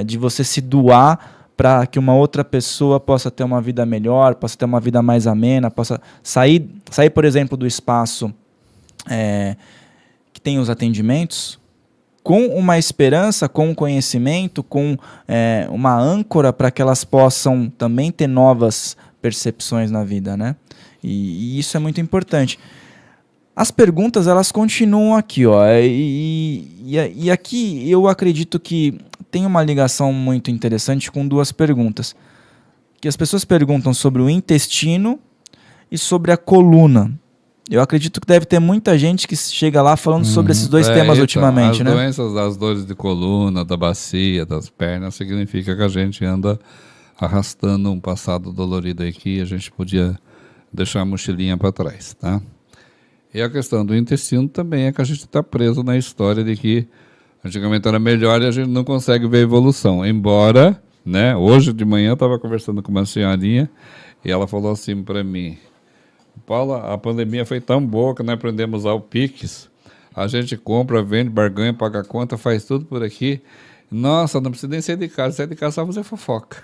de você se doar para que uma outra pessoa possa ter uma vida melhor, possa ter uma vida mais amena, possa sair por exemplo, do espaço que tem os atendimentos, com uma esperança, com um conhecimento, com uma âncora para que elas possam também ter novas percepções na vida, né? E isso é muito importante. As perguntas, elas continuam aqui, ó, e aqui eu acredito que tem uma ligação muito interessante com duas perguntas, que as pessoas perguntam sobre o intestino e sobre a coluna. Eu acredito que deve ter muita gente que chega lá falando sobre esses dois temas ultimamente, né? As doenças das dores de coluna, da bacia, das pernas, significa que a gente anda arrastando um passado dolorido aqui, a gente podia deixar a mochilinha para trás, tá? E a questão do intestino também é que a gente está preso na história de que antigamente era melhor e a gente não consegue ver a evolução. Embora, né, hoje de manhã eu estava conversando com uma senhorinha e ela falou assim para mim: Paula, a pandemia foi tão boa que nós aprendemos a usar o Pix. A gente compra, vende, barganha, paga conta, faz tudo por aqui. Nossa, não precisa nem sair de casa. Sair de casa só fazer fofoca.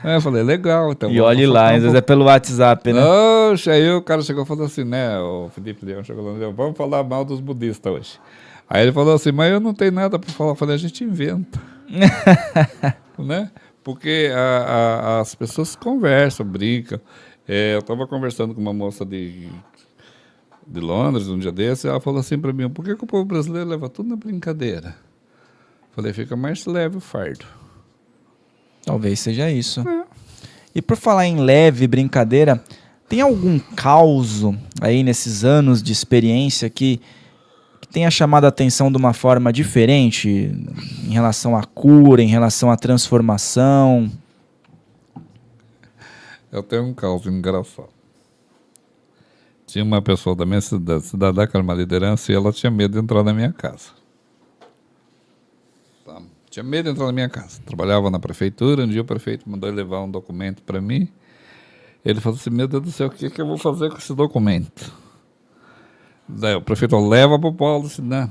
Aí eu falei, legal. Então e olhe lá, às vezes é pelo WhatsApp, né? Oxe, aí o cara chegou e falou assim, né? O Felipe Leão chegou lá, vamos falar mal dos budistas hoje. Aí ele falou assim, mas eu não tenho nada para falar. Eu falei, a gente inventa. Né? Porque as pessoas conversam, brincam. Eu estava conversando com uma moça de Londres um dia desse, e ela falou assim para mim, por que o povo brasileiro leva tudo na brincadeira? Falei, fica mais leve o fardo. Talvez seja isso. E por falar em leve brincadeira, tem algum causo aí nesses anos de experiência que tenha chamado a atenção de uma forma diferente em relação à cura, em relação à transformação? Eu tenho um caso engraçado. Tinha uma pessoa da minha cidade que era uma liderança, e ela tinha medo de entrar na minha casa. Tá. Tinha medo de entrar na minha casa. Trabalhava na prefeitura, um dia o prefeito mandou ele levar um documento para mim. Ele falou assim, meu Deus do céu, o que eu vou fazer com esse documento? Daí o prefeito falou, leva para o Paulo. Disse, não.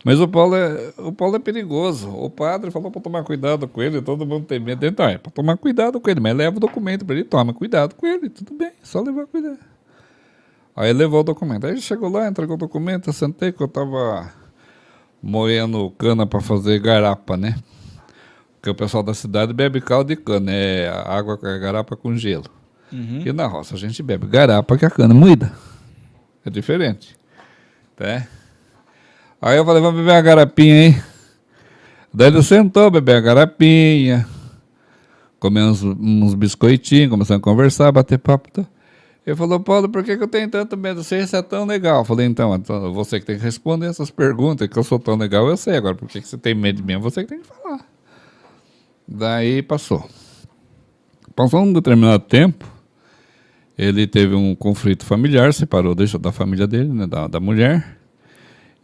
Mas o Paulo é perigoso. O padre falou para tomar cuidado com ele, todo mundo tem medo. Então, é para tomar cuidado com ele, mas leva o documento para ele, toma cuidado com ele, tudo bem, só levar cuidado. Aí ele levou o documento. Aí ele chegou lá, entregou o documento, eu sentei que eu estava moendo cana para fazer garapa, né? Porque o pessoal da cidade bebe caldo de cana, água com garapa com gelo. Uhum. E na roça a gente bebe garapa que a cana moída. É diferente. Tá? Aí eu falei, vamos beber uma garapinha, hein? Daí ele sentou, beber a garapinha, comer uns biscoitinhos, começamos a conversar, bater papo. Tá? Ele falou, Paulo, por que eu tenho tanto medo? Você é tão legal. Eu falei, então, você que tem que responder essas perguntas, que eu sou tão legal, eu sei. Agora, por que você tem medo de mim? Você que tem que falar. Daí passou. Passou um determinado tempo, ele teve um conflito familiar, separou da família dele, né, da mulher,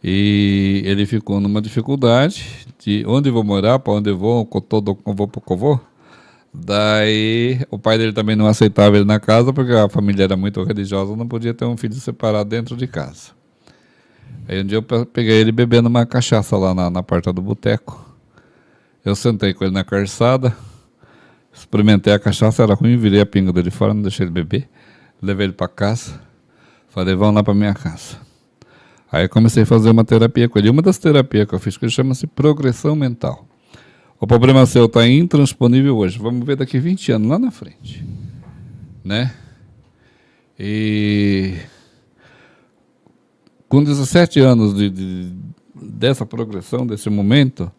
e ele ficou numa dificuldade de onde eu vou morar, para onde eu vou para o vou. Daí o pai dele também não aceitava ele na casa, porque a família era muito religiosa, não podia ter um filho separado dentro de casa. Aí um dia eu peguei ele bebendo uma cachaça lá na porta do boteco. Eu sentei com ele na calçada, experimentei a cachaça, era ruim, virei a pinga dele fora, não deixei ele beber. Levei ele para casa, falei, vamos lá para minha casa. Aí comecei a fazer uma terapia com ele. Uma das terapias que eu fiz, que chama-se progressão mental. O problema seu está intransponível hoje, vamos ver daqui 20 anos, lá na frente. Né? E com 17 anos dessa progressão, desse momento,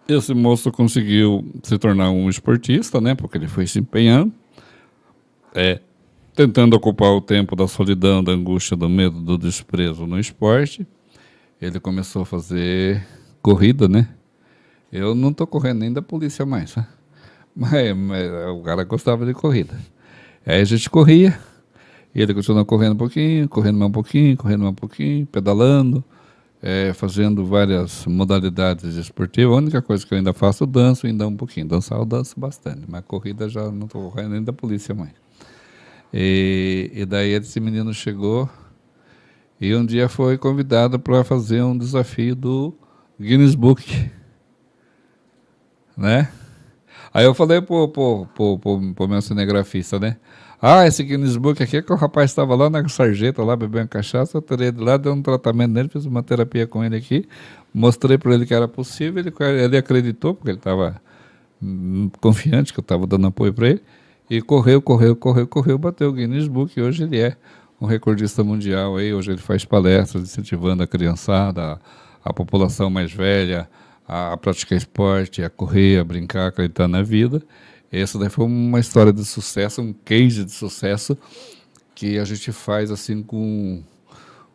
esse moço conseguiu se tornar um esportista, né? Porque ele foi se empenhando, tentando ocupar o tempo da solidão, da angústia, do medo, do desprezo no esporte. Ele começou a fazer corrida, né? Eu não estou correndo nem da polícia mais, né? mas o cara gostava de corrida. Aí a gente corria, e ele continuou correndo mais um pouquinho, pedalando, fazendo várias modalidades esportivas. A única coisa que eu ainda faço, eu danço ainda um pouquinho. Dançar eu danço bastante, mas corrida já não estou correndo nem da polícia mais. E daí esse menino chegou e um dia foi convidado para fazer um desafio do Guinness Book, né? Aí eu falei pro meu cinegrafista, né? Esse Guinness Book aqui é que o rapaz estava lá na sarjeta, lá bebendo cachaça, eu tirei de lá, dei um tratamento nele, fiz uma terapia com ele aqui, mostrei para ele que era possível, ele acreditou, porque ele estava confiante que eu estava dando apoio para ele, e correu, bateu o Guinness Book, e hoje ele é um recordista mundial, aí, hoje ele faz palestras incentivando a criançada, a população mais velha, a praticar esporte, a correr, a brincar, a acreditar na vida. Essa daí foi uma história de sucesso, um case de sucesso que a gente faz assim com...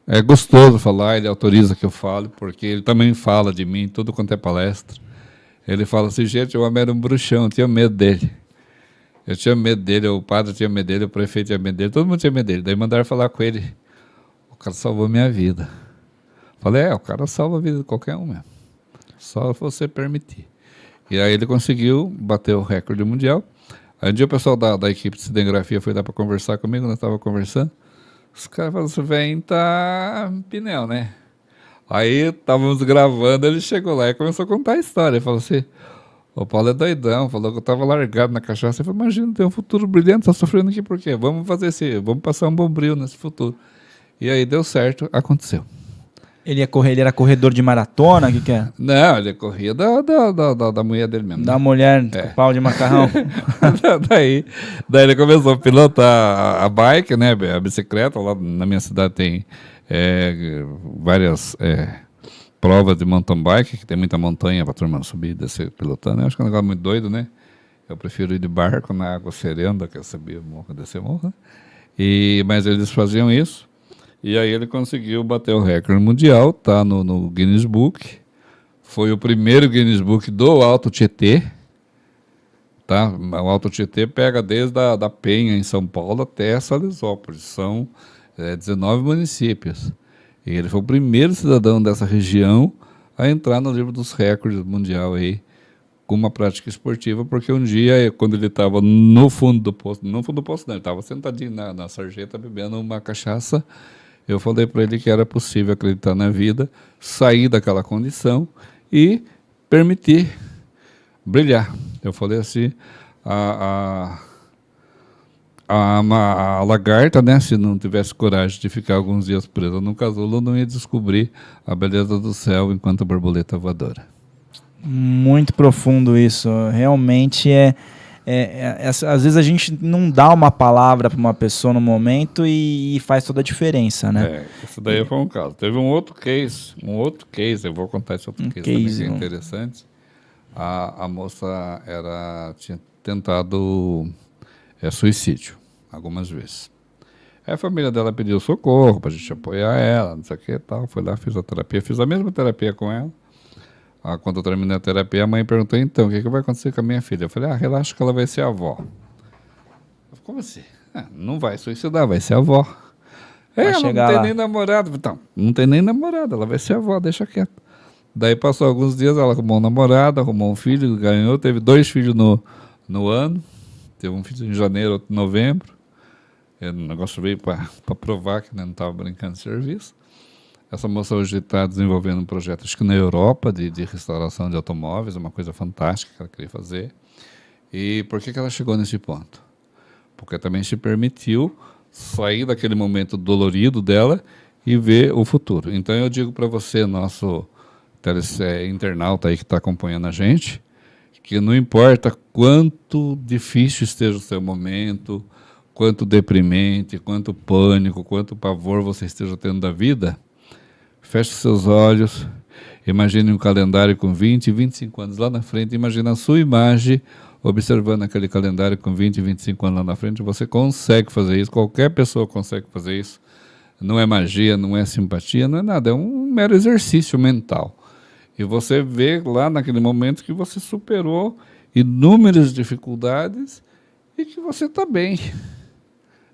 É gostoso falar, ele autoriza que eu fale, porque ele também fala de mim, tudo quanto é palestra. Ele fala assim, gente, o homem era um bruxão, eu tinha medo dele. Eu tinha medo dele, o padre tinha medo dele, o prefeito tinha medo dele, todo mundo tinha medo dele. Daí mandaram falar com ele, o cara salvou minha vida. Falei, o cara salva a vida de qualquer um mesmo. Só você permitir. E aí ele conseguiu bater o recorde mundial. Aí um dia o pessoal da equipe de cinegrafia foi lá para conversar comigo, nós estávamos conversando. Os caras falaram assim, velho, tá pneu, né? Aí estávamos gravando, ele chegou lá e começou a contar a história. Ele falou assim, o Paulo é doidão, falou que eu estava largado na cachaça. Eu falei, imagina, tem um futuro brilhante, tá sofrendo aqui por quê? Vamos passar um bombril nesse futuro. E aí deu certo, aconteceu. Ele ia correr, ele era corredor de maratona, o que é? Não, ele corria da mulher dele mesmo. Da mulher com pau de macarrão. daí ele começou a pilotar a bike, né, a bicicleta. Lá na minha cidade tem várias provas de mountain bike, que tem muita montanha para a turma subir e descer pilotando. Eu acho que é um negócio muito doido, né? Eu prefiro ir de barco na água serena, que é subir morro, descer morro. Mas eles faziam isso. E aí ele conseguiu bater o recorde mundial, tá no Guinness Book. Foi o primeiro Guinness Book do Alto Tietê. Tá? O Alto Tietê pega desde a Penha, em São Paulo, até Salesópolis. São 19 municípios. E ele foi o primeiro cidadão dessa região a entrar no livro dos recordes mundial aí, com uma prática esportiva, porque um dia, quando ele estava no fundo do posto, não, ele estava sentadinho na sarjeta, bebendo uma cachaça. Eu falei para ele que era possível acreditar na vida, sair daquela condição e permitir brilhar. Eu falei assim, a lagarta, né, se não tivesse coragem de ficar alguns dias presa no casulo, não ia descobrir a beleza do céu enquanto borboleta voadora. Muito profundo isso. Realmente às vezes a gente não dá uma palavra para uma pessoa no momento e faz toda a difera, né? Isso daí foi um caso. Teve um outro case, eu vou contar esse outro case também, que é interessante. A moça tinha tentado suicídio algumas vezes. Aí a família dela pediu socorro para a gente apoiar ela, não sei o que e tal. Foi lá, fiz a terapia, fiz a mesma terapia com ela. Quando eu terminei a terapia, a mãe perguntou, então, o que vai acontecer com a minha filha? Eu falei, relaxa que ela vai ser avó. Como assim? Não vai suicidar, vai ser avó. Vai Ela chegar não tem lá. nem namorado. Então, não tem nem namorado, ela vai ser avó, deixa quieto. Daí passou alguns dias, ela arrumou um namorado, arrumou um filho, ganhou, teve 2 filhos no ano. Teve um filho em janeiro, outro em novembro. O negócio veio para provar que não estava brincando de serviço. Essa moça hoje está desenvolvendo um projeto, acho que na Europa, de restauração de automóveis, uma coisa fantástica que ela queria fazer. E por que ela chegou nesse ponto? Porque também se permitiu sair daquele momento dolorido dela e ver o futuro. Então eu digo para você, nosso internauta aí que está acompanhando a gente, que não importa quanto difícil esteja o seu momento, quanto deprimente, quanto pânico, quanto pavor você esteja tendo da vida, feche seus olhos, imagine um calendário com 20, 25 anos lá na frente, imagine a sua imagem observando aquele calendário com 20, 25 anos lá na frente, você consegue fazer isso, qualquer pessoa consegue fazer isso, não é magia, não é simpatia, não é nada, é um mero exercício mental. E você vê lá naquele momento que você superou inúmeras dificuldades e que você está bem,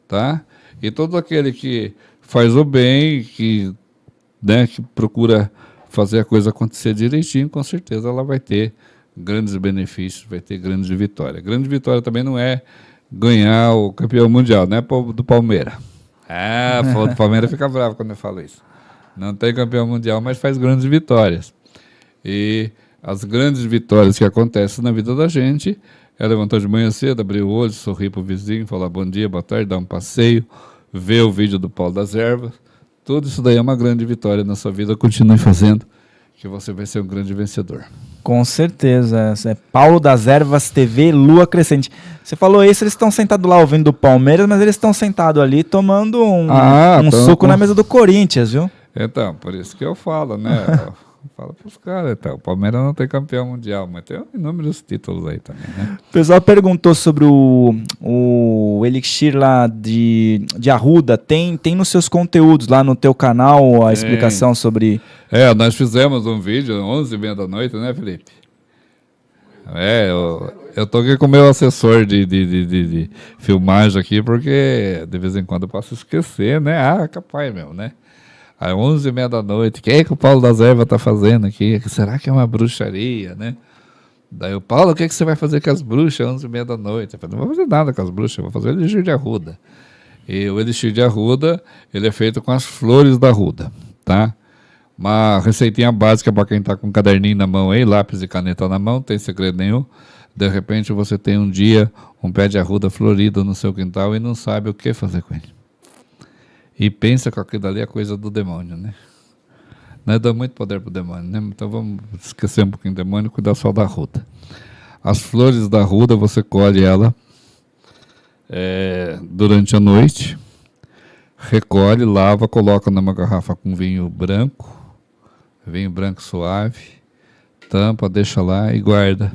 tá? E todo aquele que faz o bem, que procura fazer a coisa acontecer direitinho, com certeza ela vai ter grandes benefícios, vai ter grandes vitórias. Grande vitória também não é ganhar o campeão mundial, né, do Palmeiras. O Palmeiras fica bravo quando eu falo isso. Não tem campeão mundial, mas faz grandes vitórias. E as grandes vitórias que acontecem na vida da gente é levantar de manhã cedo, abrir o olho, sorrir para o vizinho, falar bom dia, boa tarde, dar um passeio, ver o vídeo do Paulo das Ervas. Tudo isso daí é uma grande vitória na sua vida. Continue fazendo, que você vai ser um grande vencedor. Com certeza. É Paulo das Ervas TV Lua Crescente. Você falou isso, eles estão sentados lá ouvindo do Palmeiras, mas eles estão sentados ali tomando um suco na mesa do Corinthians, viu? Então, por isso que eu falo, né? Fala para os caras, então, o Palmeiras não tem campeão mundial, mas tem inúmeros títulos aí também, né? O pessoal perguntou sobre o Elixir lá de Arruda. Tem nos seus conteúdos lá no teu canal a explicação sobre... Nós fizemos um vídeo 11h30 da noite, né, Felipe? Eu tô aqui com o meu assessor de filmagem aqui, porque de vez em quando eu posso esquecer, né? Capaz mesmo, né? Às 11h30 da noite, o que o Paulo das Ervas está fazendo aqui? Será que é uma bruxaria, né? Daí o Paulo, o que você vai fazer com as bruxas às 11h30 da noite? Eu falei, não vou fazer nada com as bruxas, vou fazer o Elixir de Arruda. E o Elixir de Arruda, ele é feito com as flores da Arruda, tá? Uma receitinha básica para quem está com um caderninho na mão aí, lápis e caneta na mão, não tem segredo nenhum. De repente você tem um dia um pé de arruda florido no seu quintal e não sabe o que fazer com ele. E pensa que aquilo ali é coisa do demônio, né? Nós damos muito poder para o demônio, né? Então vamos esquecer um pouquinho do demônio e cuidar só da arruda. As flores da arruda, você colhe ela durante a noite, recolhe, lava, coloca numa garrafa com vinho branco suave, tampa, deixa lá e guarda.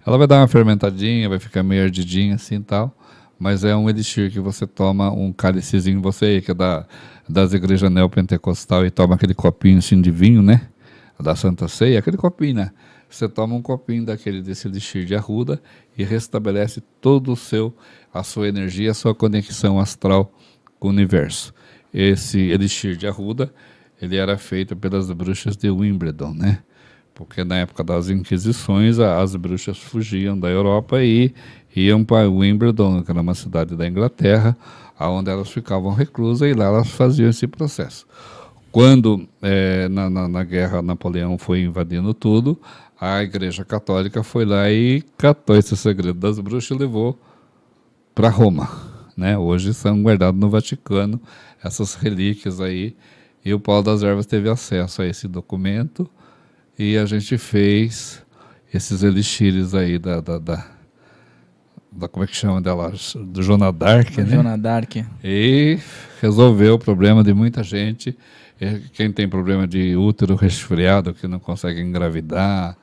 Ela vai dar uma fermentadinha, vai ficar meio ardidinha assim e tal, mas é um elixir que você toma um cálicezinho, você aí que é das igrejas neopentecostal e toma aquele copinho assim de vinho, né? Da Santa Ceia, aquele copinho, né? Você toma um copinho desse elixir de arruda e restabelece todo a sua energia, a sua conexão astral com o universo. Esse elixir de arruda, ele era feito pelas bruxas de Wimbledon, né? Porque na época das Inquisições, as bruxas fugiam da Europa e iam para Wimbledon, que era uma cidade da Inglaterra, onde elas ficavam reclusas, e lá elas faziam esse processo. Quando, na guerra, Napoleão foi invadindo tudo, a Igreja Católica foi lá e catou esse segredo das bruxas e levou para Roma, né? Hoje são guardados no Vaticano essas relíquias aí, e o Paulo das Ervas teve acesso a esse documento, e a gente fez esses elixires aí como é que chama dela? Do Joana d'Arc, né? Joana d'Arc. E resolveu o problema de muita gente. Quem tem problema de útero resfriado, que não consegue engravidar,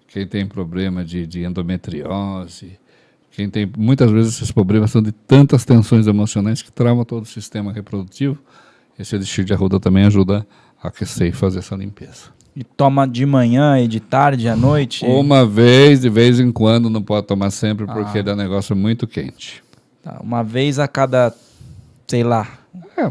quem tem problema de endometriose, quem tem, muitas vezes esses problemas são de tantas tensões emocionais que travam todo o sistema reprodutivo. Esse elixir de arruda também ajuda a aquecer e fazer essa limpeza. E toma de manhã e de tarde, à noite? Uma vez, de vez em quando, não pode tomar sempre, porque ele é um negócio muito quente. Tá, uma vez a cada, sei lá.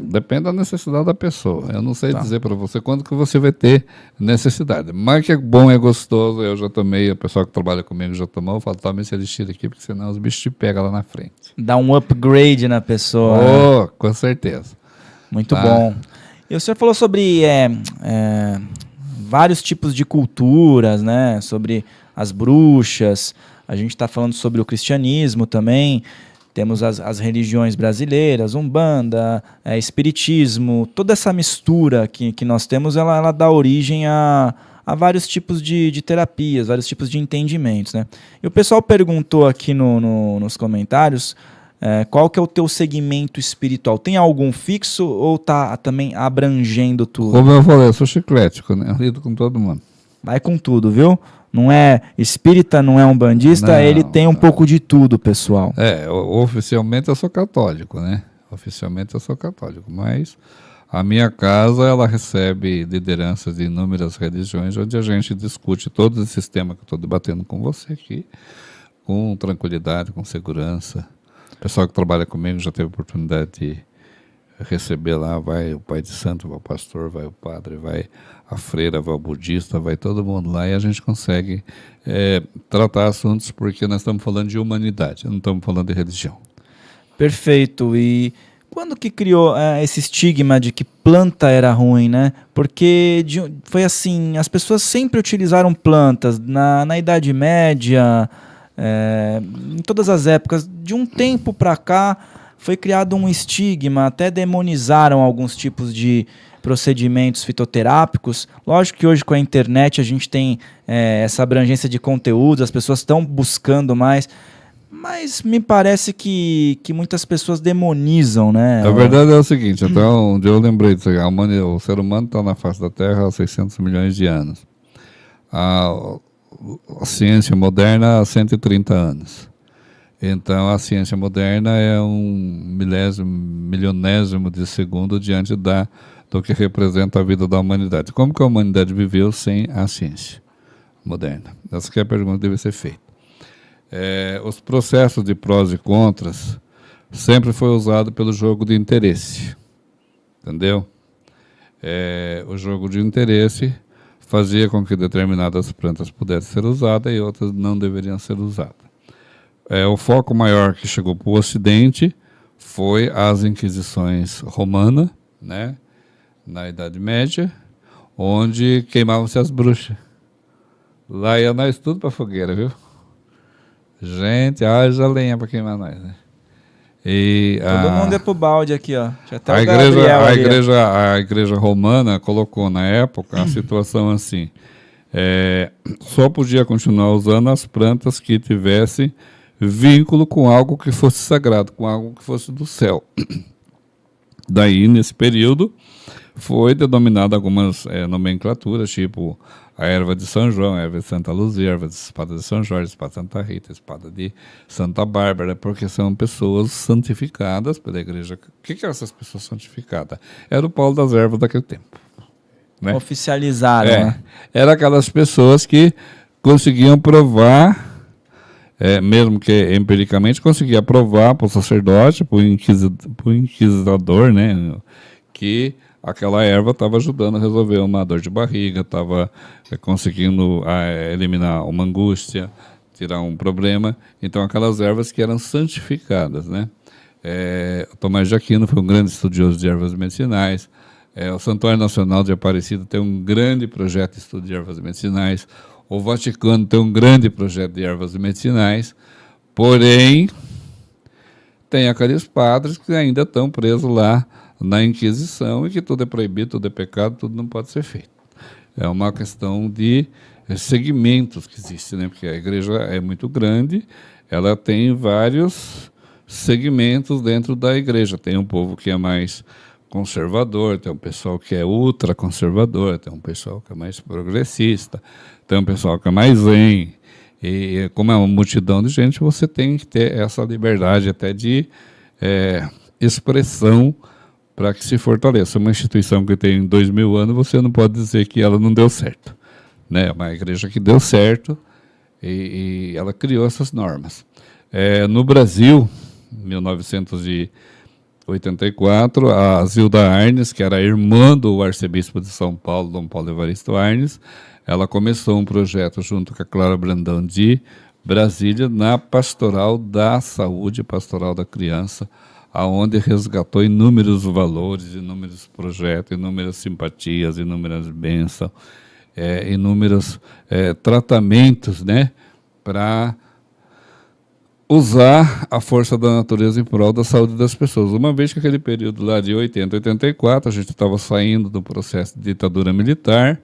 Depende da necessidade da pessoa. Eu não sei dizer para você quando que você vai ter necessidade. Mas que é bom, é gostoso. Eu já tomei, o pessoal que trabalha comigo já tomou. Eu falo, tome esse elixir aqui, porque senão os bichos te pegam lá na frente. Dá um upgrade na pessoa. Com certeza. Muito bom. E o senhor falou sobre vários tipos de culturas, né? Sobre as bruxas. A gente está falando sobre o cristianismo também. Temos as religiões brasileiras, Umbanda, Espiritismo. Toda essa mistura que nós temos, ela dá origem a vários tipos de terapias, vários tipos de entendimentos, né? E o pessoal perguntou aqui nos comentários qual que é o teu segmento espiritual. Tem algum fixo ou tá também abrangendo tudo? Como eu falei, eu sou chiclético, né? Eu lido com todo mundo. Vai com tudo, viu? Não é espírita, não é umbandista, ele tem um pouco de tudo, pessoal. Oficialmente eu sou católico, né? Oficialmente eu sou católico, mas a minha casa, ela recebe lideranças de inúmeras religiões, onde a gente discute todo esse sistema que eu estou debatendo com você aqui, com tranquilidade, com segurança. O pessoal que trabalha comigo já teve a oportunidade de receber lá, vai o pai de santo, vai o pastor, vai o padre, vai a freira, vai o budista, vai todo mundo lá e a gente consegue tratar assuntos porque nós estamos falando de humanidade, não estamos falando de religião. Perfeito. E quando que criou esse estigma de que planta era ruim, né? Porque foi assim, as pessoas sempre utilizaram plantas na Idade Média, em todas as épocas. De um tempo para cá foi criado um estigma, até demonizaram alguns tipos de procedimentos fitoterápicos. Lógico que hoje com a internet a gente tem essa abrangência de conteúdos, as pessoas estão buscando mais, mas me parece que muitas pessoas demonizam, né? A verdade é o seguinte, então, onde eu lembrei disso, o ser humano está na face da Terra há 600 milhões de anos. A ciência moderna há 130 anos. Então, a ciência moderna é um milionésimo de segundo diante do que representa a vida da humanidade. Como que a humanidade viveu sem a ciência moderna? Essa que é a pergunta que deve ser feita. Os processos de prós e contras sempre foi usado pelo jogo de interesse. Entendeu? O jogo de interesse fazia com que determinadas plantas pudessem ser usadas e outras não deveriam ser usadas. O foco maior que chegou para o Ocidente foi as inquisições romanas, né, na Idade Média, onde queimavam-se as bruxas. Lá ia nós tudo para a fogueira, viu? Gente, haja lenha para queimar nós, né? Todo mundo é pro balde aqui, ó. Já tá a igreja romana colocou na época a situação assim: só podia continuar usando as plantas que tivessem vínculo com algo que fosse sagrado, com algo que fosse do céu. Daí, nesse período, foi denominada algumas nomenclaturas, tipo a erva de São João, a erva de Santa Luzia, a erva de espada de São Jorge, a espada de Santa Rita, a espada de Santa Bárbara, porque são pessoas santificadas pela igreja. O que eram essas pessoas santificadas? Era o Paulo das ervas daquele tempo. Né? Oficializaram, né? Era aquelas pessoas que conseguiam provar, mesmo que empiricamente, conseguia provar para o sacerdote, para o inquisidador, né, que aquela erva estava ajudando a resolver uma dor de barriga, estava conseguindo eliminar uma angústia, tirar um problema. Então, aquelas ervas que eram santificadas, né? O Tomás de Aquino foi um grande estudioso de ervas medicinais. O Santuário Nacional de Aparecida tem um grande projeto de estudo de ervas medicinais. O Vaticano tem um grande projeto de ervas medicinais, porém, tem aqueles padres que ainda estão presos lá na Inquisição e que tudo é proibido, tudo é pecado, tudo não pode ser feito. É uma questão de segmentos que existem, né? Porque a igreja é muito grande, ela tem vários segmentos dentro da igreja. Tem um povo que é mais conservador, tem um pessoal que é ultraconservador, tem um pessoal que é mais progressista, tem um pessoal que é mais zen. E como é uma multidão de gente, você tem que ter essa liberdade até de expressão para que se fortaleça. Uma instituição que tem 2000 anos, você não pode dizer que ela não deu certo. Né? É uma igreja que deu certo e ela criou essas normas. No Brasil, 1984, a Zilda Arnes, que era irmã do arcebispo de São Paulo, Dom Paulo Evaristo Arnes, ela começou um projeto junto com a Clara Brandão de Brasília na Pastoral da Saúde, Pastoral da Criança, aonde resgatou inúmeros valores, inúmeros projetos, inúmeras simpatias, inúmeras bênçãos, inúmeros tratamentos, né, para usar a força da natureza em prol da saúde das pessoas. Uma vez que aquele período lá de 80, 84, a gente estava saindo do processo de ditadura militar,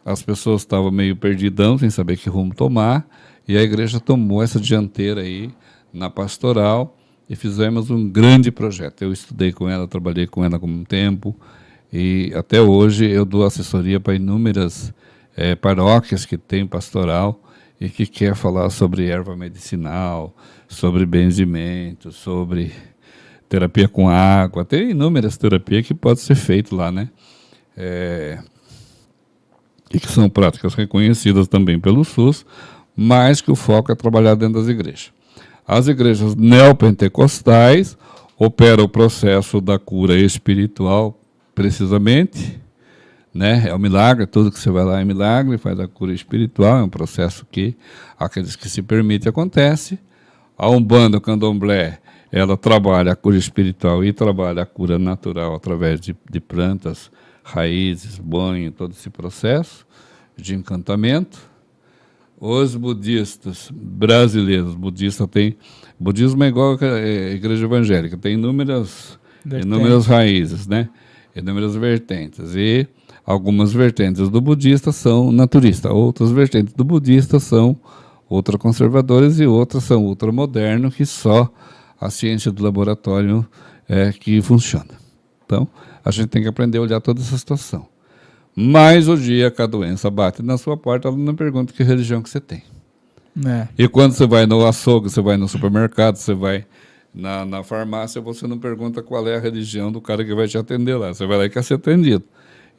as pessoas estavam meio perdidão, sem saber que rumo tomar, e a igreja tomou essa dianteira aí na pastoral e fizemos um grande projeto. Eu estudei com ela, trabalhei com ela por um tempo, e até hoje eu dou assessoria para inúmeras paróquias que tem pastoral e que quer falar sobre erva medicinal, sobre benzimento, sobre terapia com água. Tem inúmeras terapias que podem ser feitas lá, né? E que são práticas reconhecidas também pelo SUS, mas que o foco é trabalhar dentro das igrejas. As igrejas neopentecostais operam o processo da cura espiritual, precisamente, né? É um milagre, tudo que você vai lá é milagre, faz a cura espiritual, é um processo que aqueles que se permitem acontece. A Umbanda, o Candomblé, ela trabalha a cura espiritual e trabalha a cura natural através de plantas, raízes, banho, todo esse processo de encantamento. Os budistas brasileiros, budismo é igual a igreja evangélica, tem inúmeras raízes, né? Inúmeras vertentes, e algumas vertentes do budista são naturistas, outras vertentes do budista são ultraconservadores e outras são ultramodernos, que só a ciência do laboratório que funciona. Então, a gente tem que aprender a olhar toda essa situação. Mas o dia que a doença bate na sua porta, ela não pergunta que religião que você tem. E quando você vai no açougue, você vai no supermercado, você vai na farmácia, você não pergunta qual é a religião do cara que vai te atender lá. Você vai lá e quer ser atendido.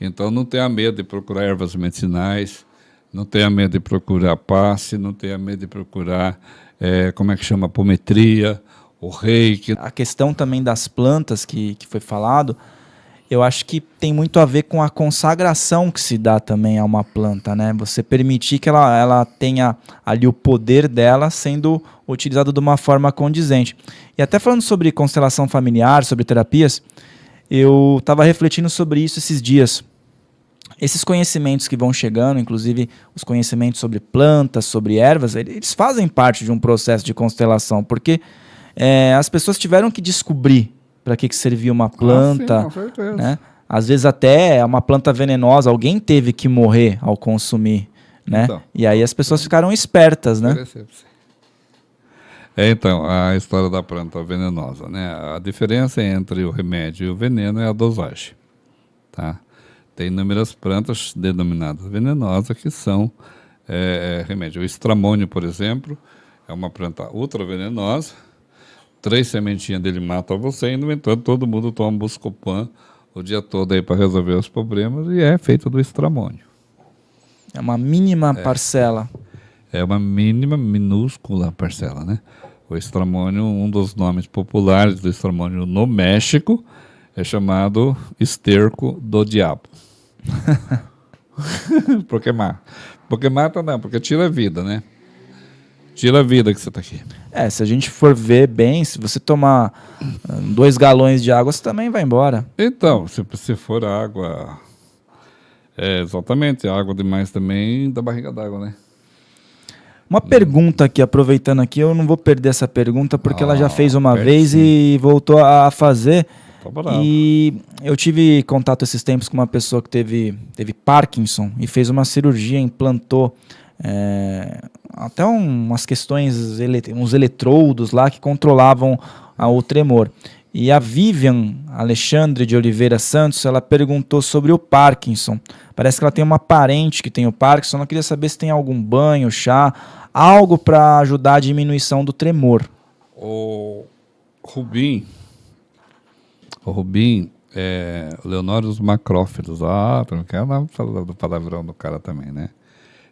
Então, não tenha medo de procurar ervas medicinais, não tenha medo de procurar passe, não tenha medo de procurar, apometria, o reiki. A questão também das plantas que foi falado, eu acho que tem muito a ver com a consagração que se dá também a uma planta, né? Você permitir que ela tenha ali o poder dela sendo utilizado de uma forma condizente. E até falando sobre constelação familiar, sobre terapias, eu estava refletindo sobre isso esses dias. Esses conhecimentos que vão chegando, inclusive os conhecimentos sobre plantas, sobre ervas, eles fazem parte de um processo de constelação, porque as pessoas tiveram que descobrir para que servia uma planta. Sim, com certeza. Né? Às vezes até uma planta venenosa, alguém teve que morrer ao consumir. Né? Então, e aí as pessoas ficaram espertas. Né? Então, a história da planta venenosa, né? A diferença entre o remédio e o veneno é a dosagem. Tá? Tem inúmeras plantas denominadas venenosas que são remédio. O estramônio, por exemplo, é uma planta ultra venenosa. 3 sementinhas dele matam você, e no entanto todo mundo toma Buscopan o dia todo aí para resolver os problemas, e é feito do estramônio. É uma mínima parcela. É uma minúscula parcela, né? O estramônio, um dos nomes populares do estramônio no México, é chamado esterco do diabo. Porque mata. Porque mata não, porque tira a vida, né? Tira a vida que você está aqui. Se a gente for ver bem, se você tomar 2 galões de água, você também vai embora. Então, se for água... exatamente, água demais também dá barriga d'água, né? Uma pergunta aqui, aproveitando aqui, eu não vou perder essa pergunta, porque ela já fez uma vez e voltou a fazer. E eu tive contato esses tempos com uma pessoa que teve Parkinson e fez uma cirurgia, implantou até umas questões, uns eletrodos lá que controlavam o tremor. E a Vivian Alexandre de Oliveira Santos, ela perguntou sobre o Parkinson. Parece que ela tem uma parente que tem o Parkinson. Ela queria saber se tem algum banho, chá, algo para ajudar a diminuição do tremor. O Rubim, Leonórios macrófilos, porque é o palavrão do cara também, né?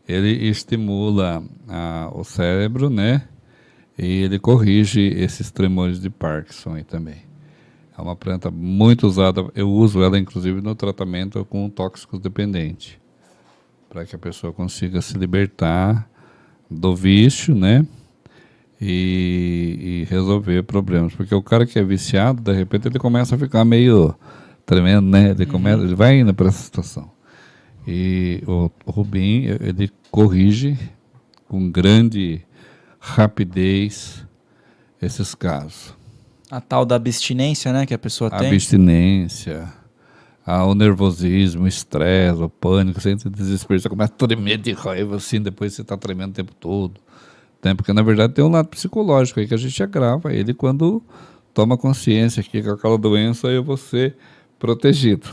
Ele estimula o cérebro, né? e ele corrige esses tremores de Parkinson aí também. É uma planta muito usada, eu uso ela inclusive no tratamento com tóxicos dependente, para que a pessoa consiga se libertar do vício, né? E resolver problemas. Porque o cara que é viciado, de repente ele começa a ficar meio tremendo, né? Ele vai indo para essa situação. E o Rubim, ele corrige com grande rapidez esses casos. A tal da abstinência, né, que a pessoa tem. A abstinência, o nervosismo, o estresse, o pânico, você entra em desespero, você começa a tremer de raiva assim, depois você está tremendo o tempo todo. Porque na verdade tem um lado psicológico aí que a gente agrava ele quando toma consciência que com aquela doença eu vou ser protegido.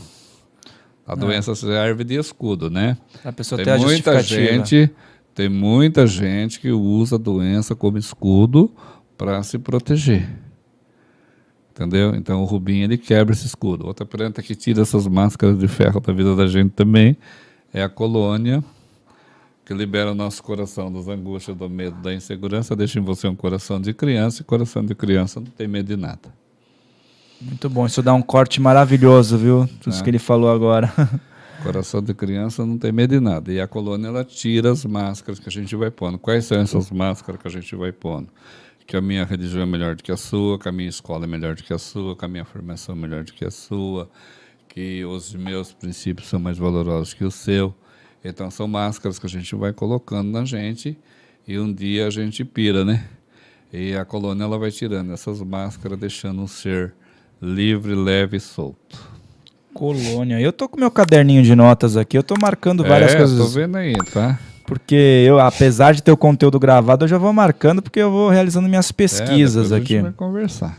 A doença serve de escudo, né? A pessoa tem a justificativa. Tem muita gente que usa a doença como escudo para se proteger. Entendeu? Então o Rubim, ele quebra esse escudo. Outra planta que tira essas máscaras de ferro da vida da gente também é a colônia, que libera o nosso coração das angústias, do medo, da insegurança, deixa em você um coração de criança, e coração de criança não tem medo de nada. Muito bom, isso dá um corte maravilhoso, viu? Tudo isso que ele falou agora. Coração de criança não tem medo de nada. E a colônia, ela tira as máscaras que a gente vai pondo. Quais são essas máscaras que a gente vai pondo? Que a minha religião é melhor do que a sua, que a minha escola é melhor do que a sua, que a minha formação é melhor do que a sua, que os meus princípios são mais valorosos que o seu. Então são máscaras que a gente vai colocando na gente e um dia a gente pira, né? E a colônia, ela vai tirando essas máscaras, deixando um ser livre, leve e solto. Colônia. Eu tô com meu caderninho de notas aqui, eu tô marcando várias coisas. Tô vendo aí, tá? Porque eu, apesar de ter o conteúdo gravado, eu já vou marcando porque eu vou realizando minhas pesquisas depois aqui. A gente vai conversar.